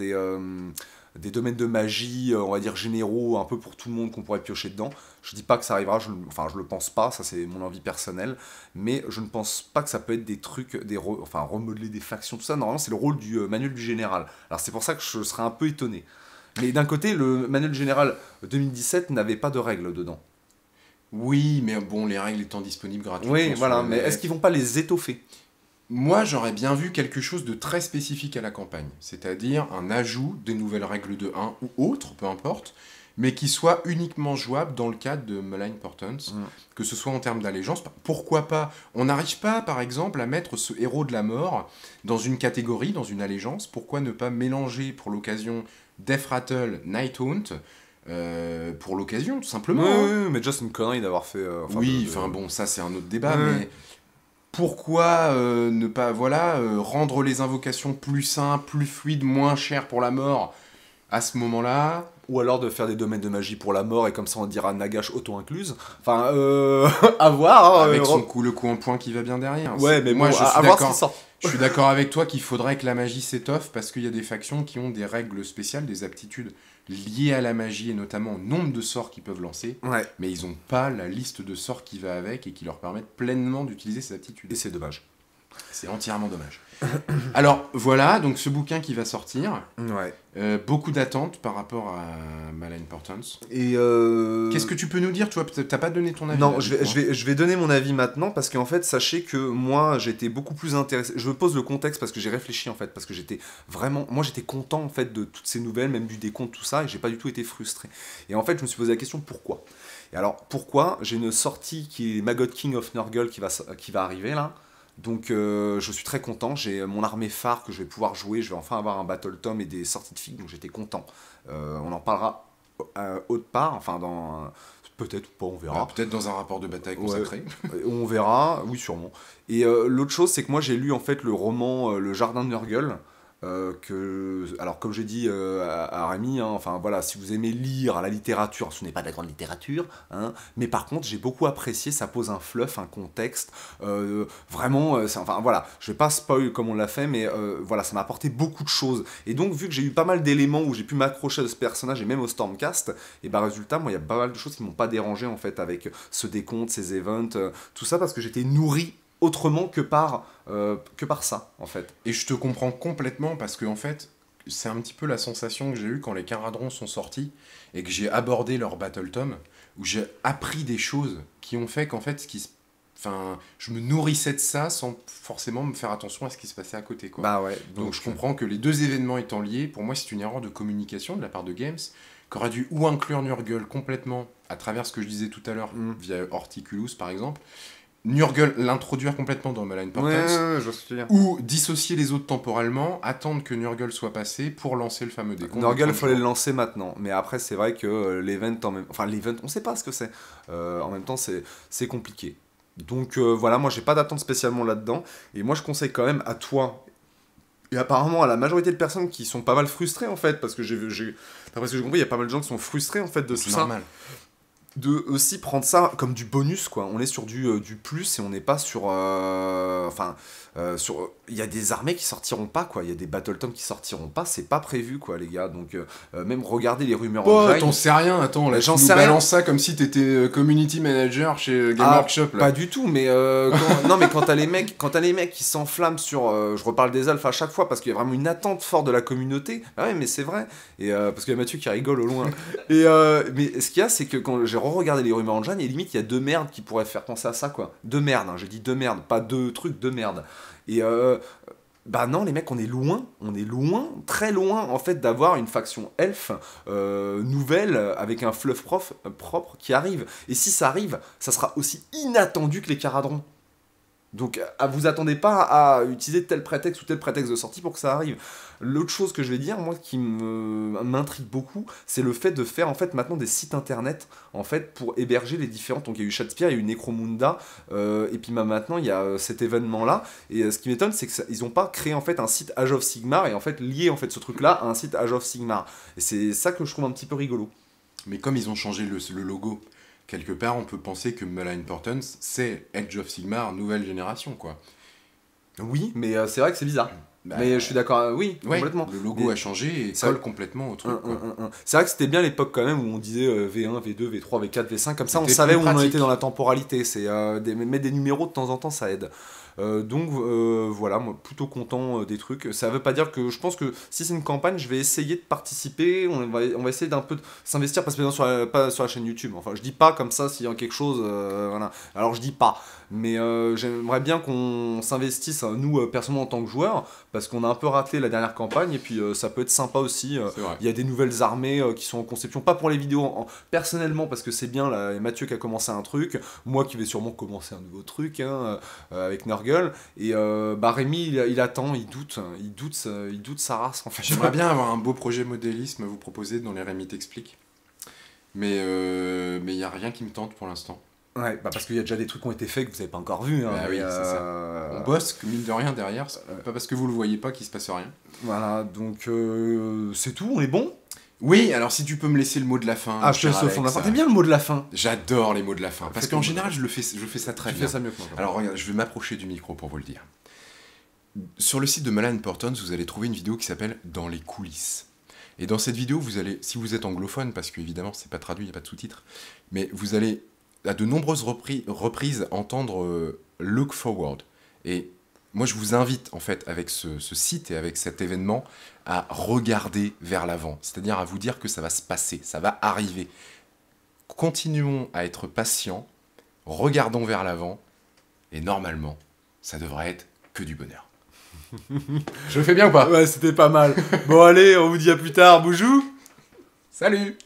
Speaker 1: des domaines de magie, on va dire généraux, un peu pour tout le monde qu'on pourrait piocher dedans. Je dis pas que ça arrivera, je le pense pas, ça c'est mon envie personnelle, mais je ne pense pas que ça peut être des trucs, remodeler des factions, tout ça. Normalement, c'est le rôle du manuel du général. Alors c'est pour ça que je serais un peu étonné. Mais d'un côté, le manuel du général 2017 n'avait pas de règles dedans.
Speaker 2: Oui, mais bon, les règles étant disponibles gratuitement.
Speaker 1: Oui, voilà, mais est-ce qu'ils vont pas les étoffer?
Speaker 2: Moi, j'aurais bien vu quelque chose de très spécifique à la campagne, c'est-à-dire un ajout des nouvelles règles de 1 ou autres, peu importe, mais qui soit uniquement jouable dans le cadre de Malign Portents, que ce soit en termes d'allégeance. Pourquoi pas? On n'arrive pas, par exemple, à mettre ce héros de la mort dans une catégorie, dans une allégeance. Pourquoi ne pas mélanger pour l'occasion Death Rattle, Nighthunt pour l'occasion, tout simplement.
Speaker 1: Oui, mais déjà c'est une connerie d'avoir fait...
Speaker 2: bon, ça c'est un autre débat, mais pourquoi ne pas rendre les invocations plus simples, plus fluides, moins chères pour la mort à ce moment-là?
Speaker 1: Ou alors de faire des domaines de magie pour la mort, et comme ça on dira Nagash auto-incluse. Enfin, à voir.
Speaker 2: Avec le coup en point qui va bien derrière.
Speaker 1: Ouais, mais
Speaker 2: moi,
Speaker 1: bon, à voir ce qui sort.
Speaker 2: Je suis d'accord avec toi qu'il faudrait que la magie s'étoffe parce qu'il y a des factions qui ont des règles spéciales, des aptitudes liées à la magie et notamment au nombre de sorts qu'ils peuvent lancer.
Speaker 1: Ouais.
Speaker 2: Mais ils n'ont pas la liste de sorts qui va avec et qui leur permettent pleinement d'utiliser ces aptitudes.
Speaker 1: Et c'est dommage.
Speaker 2: C'est entièrement dommage. Alors voilà, donc ce bouquin qui va sortir.
Speaker 1: Ouais.
Speaker 2: Beaucoup d'attentes par rapport à Malign Portents.
Speaker 1: Et
Speaker 2: qu'est-ce que tu peux nous dire? Tu t'as pas donné ton avis?
Speaker 1: Non, je vais donner mon avis maintenant parce qu'en fait, sachez que moi, j'étais beaucoup plus intéressé. Je pose le contexte parce que j'ai réfléchi en fait, parce que j'étais vraiment, moi, j'étais content en fait de toutes ces nouvelles, même du décompte, tout ça, et j'ai pas du tout été frustré. Et en fait, je me suis posé la question pourquoi. Et alors pourquoi? J'ai une sortie qui est Maggot King of Nurgle qui va arriver là. Donc je suis très content, j'ai mon armée phare que je vais pouvoir jouer, je vais enfin avoir un Battle Tome et des sorties de filles, donc j'étais content. On en parlera autre part, enfin dans... peut-être ou pas, on verra.
Speaker 2: Peut-être dans un rapport de bataille consacré.
Speaker 1: Ouais, on verra, oui sûrement. Et l'autre chose, c'est que moi j'ai lu en fait le roman Le Jardin de Nurgle. Alors comme j'ai dit à Rémi, hein, enfin voilà, si vous aimez lire la littérature, ce n'est pas de la grande littérature, hein, mais par contre j'ai beaucoup apprécié, ça pose un fluff, un contexte, vraiment, enfin voilà, je vais pas spoil comme on l'a fait, mais voilà, ça m'a apporté beaucoup de choses, et donc vu que j'ai eu pas mal d'éléments où j'ai pu m'accrocher à ce personnage, et même au Stormcast, et bah résultat, moi il y a pas mal de choses qui m'ont pas dérangé en fait, avec ce décompte, ces events, tout ça, parce que j'étais nourri autrement que par ça, en fait.
Speaker 2: Et je te comprends complètement, parce que, en fait, c'est un petit peu la sensation que j'ai eue quand les Caradrons sont sortis, et que j'ai abordé leur Battle Tome, où j'ai appris des choses qui ont fait qu'en fait, je me nourrissais de ça sans forcément me faire attention à ce qui se passait à côté, quoi.
Speaker 1: Bah ouais.
Speaker 2: Donc je comprends que les deux événements étant liés, pour moi, c'est une erreur de communication de la part de Games, qui aurait dû ou inclure Nurgle complètement, à travers ce que je disais tout à l'heure, via Horticulus, par exemple, Nurgle l'introduire complètement dans Malign Portents,
Speaker 1: je vois ce que tu veux dire.
Speaker 2: ou dissocier les autres temporellement, attendre que Nurgle soit passé pour lancer le fameux décompte.
Speaker 1: Nurgle, il fallait le lancer maintenant, mais après c'est vrai que l'event, on sait pas ce que c'est. En même temps, c'est compliqué. Donc voilà, moi j'ai pas d'attente spécialement là-dedans, et moi je conseille quand même à toi, et apparemment à la majorité de personnes qui sont pas mal frustrées en fait, parce que d'après ce que j'ai compris, il y a pas mal de gens qui sont frustrés en fait de tout
Speaker 2: normal.
Speaker 1: Ça. De aussi prendre ça comme du bonus, quoi. On est sur du plus et on n'est pas sur il y a des armées qui sortiront pas, quoi. Il y a des Battletomes qui sortiront pas, c'est pas prévu, quoi, les gars. Donc même regardez les rumeurs
Speaker 2: engine. T'en sais rien, attends, là, tu nous balances ça comme si t'étais community manager chez Game Workshop, là.
Speaker 1: Pas du tout, mais quand t'as les mecs qui s'enflamment sur je reparle des alphes à chaque fois parce qu'il y a vraiment une attente forte de la communauté. Ah ouais, mais c'est vrai. Et parce qu'il y a Mathieu qui rigole au loin. Et mais ce qu'il y a, c'est que quand j'ai re-regardé les rumeurs engine, et limite il y a deux merdes qui pourraient faire penser à ça, quoi. Deux merdes, hein, j'ai dit deux merdes, pas deux trucs, deux merdes. Et bah non, les mecs, on est loin, très loin en fait d'avoir une faction elfe nouvelle avec un fluff propre qui arrive. Et si ça arrive, ça sera aussi inattendu que les Caradrons. Donc vous attendez pas à utiliser tel prétexte ou tel prétexte de sortie pour que ça arrive. L'autre chose que je vais dire, moi, qui m'intrigue beaucoup, c'est le fait de faire en fait maintenant des sites internet en fait pour héberger les différentes. Donc il y a eu Shadespire, il y a eu Necromunda, et puis maintenant il y a cet événement là. Et ce qui m'étonne, c'est qu'ils n'ont pas créé en fait un site Age of Sigmar et en fait lié en fait ce truc là à un site Age of Sigmar. Et c'est ça que je trouve un petit peu rigolo.
Speaker 2: Mais comme ils ont changé le logo, quelque part, on peut penser que Malign Portents, c'est Age of Sigmar nouvelle génération, quoi.
Speaker 1: Oui, mais c'est vrai que c'est bizarre. Mais je suis d'accord, oui,
Speaker 2: ouais,
Speaker 1: complètement.
Speaker 2: le logo a changé et colle complètement au truc.
Speaker 1: C'est vrai que c'était bien l'époque quand même où on disait V1, V2, V3, V4, V5, comme ça on
Speaker 2: C'était
Speaker 1: savait où
Speaker 2: plus
Speaker 1: on
Speaker 2: pratique.
Speaker 1: était dans la temporalité. Mettre des numéros de temps en temps, ça aide. Donc voilà, moi plutôt content des trucs. Ça veut pas dire que je pense que si c'est une campagne, je vais essayer de participer. On va essayer d'un peu s'investir, parce que pas sur la chaîne YouTube. Enfin, je dis pas comme ça s'il y a quelque chose. Voilà. Alors je dis pas. Mais j'aimerais bien qu'on s'investisse, nous, personnellement, en tant que joueurs, parce qu'on a un peu raté la dernière campagne, et puis ça peut être sympa aussi.
Speaker 2: C'est vrai.
Speaker 1: Il y a des nouvelles armées qui sont en conception, pas pour les vidéos, personnellement, parce que c'est bien, là, et Mathieu qui a commencé un truc, moi qui vais sûrement commencer un nouveau truc, avec Nurgle, et Rémi, il attend, il doute sa race, en fait.
Speaker 2: J'aimerais bien avoir un beau projet modélisme à vous proposer dans les Rémi t'explique. Mais il n'y a rien qui me tente pour l'instant.
Speaker 1: Ouais, parce qu'il y a déjà des trucs qui ont été faits que vous n'avez pas encore vus.
Speaker 2: Oui, c'est ça. On bosse, mine de rien, derrière. C'est pas parce que vous le voyez pas qu'il se passe rien.
Speaker 1: Voilà, donc c'est tout, on est bon.
Speaker 2: Oui, alors si tu peux me laisser le mot de la fin.
Speaker 1: Ah, je te laisse le fond de la fin. T'aimes bien le mot de la fin?
Speaker 2: J'adore les mots de la fin. Parce qu'en général, je fais ça très bien.
Speaker 1: Tu fais ça mieux que moi.
Speaker 2: Alors regarde, je vais m'approcher du micro pour vous le dire. Sur le site de Malin Portons, vous allez trouver une vidéo qui s'appelle Dans les coulisses. Et dans cette vidéo, vous allez, si vous êtes anglophone, parce qu'évidemment, c'est pas traduit, il n'y a pas de sous-titres, mais vous allez à de nombreuses reprises entendre Look Forward. Et moi, je vous invite, en fait, avec ce site et avec cet événement, à regarder vers l'avant. C'est-à-dire à vous dire que ça va se passer, ça va arriver. Continuons à être patients, regardons vers l'avant, et normalement, ça devrait être que du bonheur. Je le fais bien ou pas?
Speaker 1: Ouais, c'était pas mal. Bon, allez, on vous dit à plus tard. Boujou!
Speaker 2: Salut!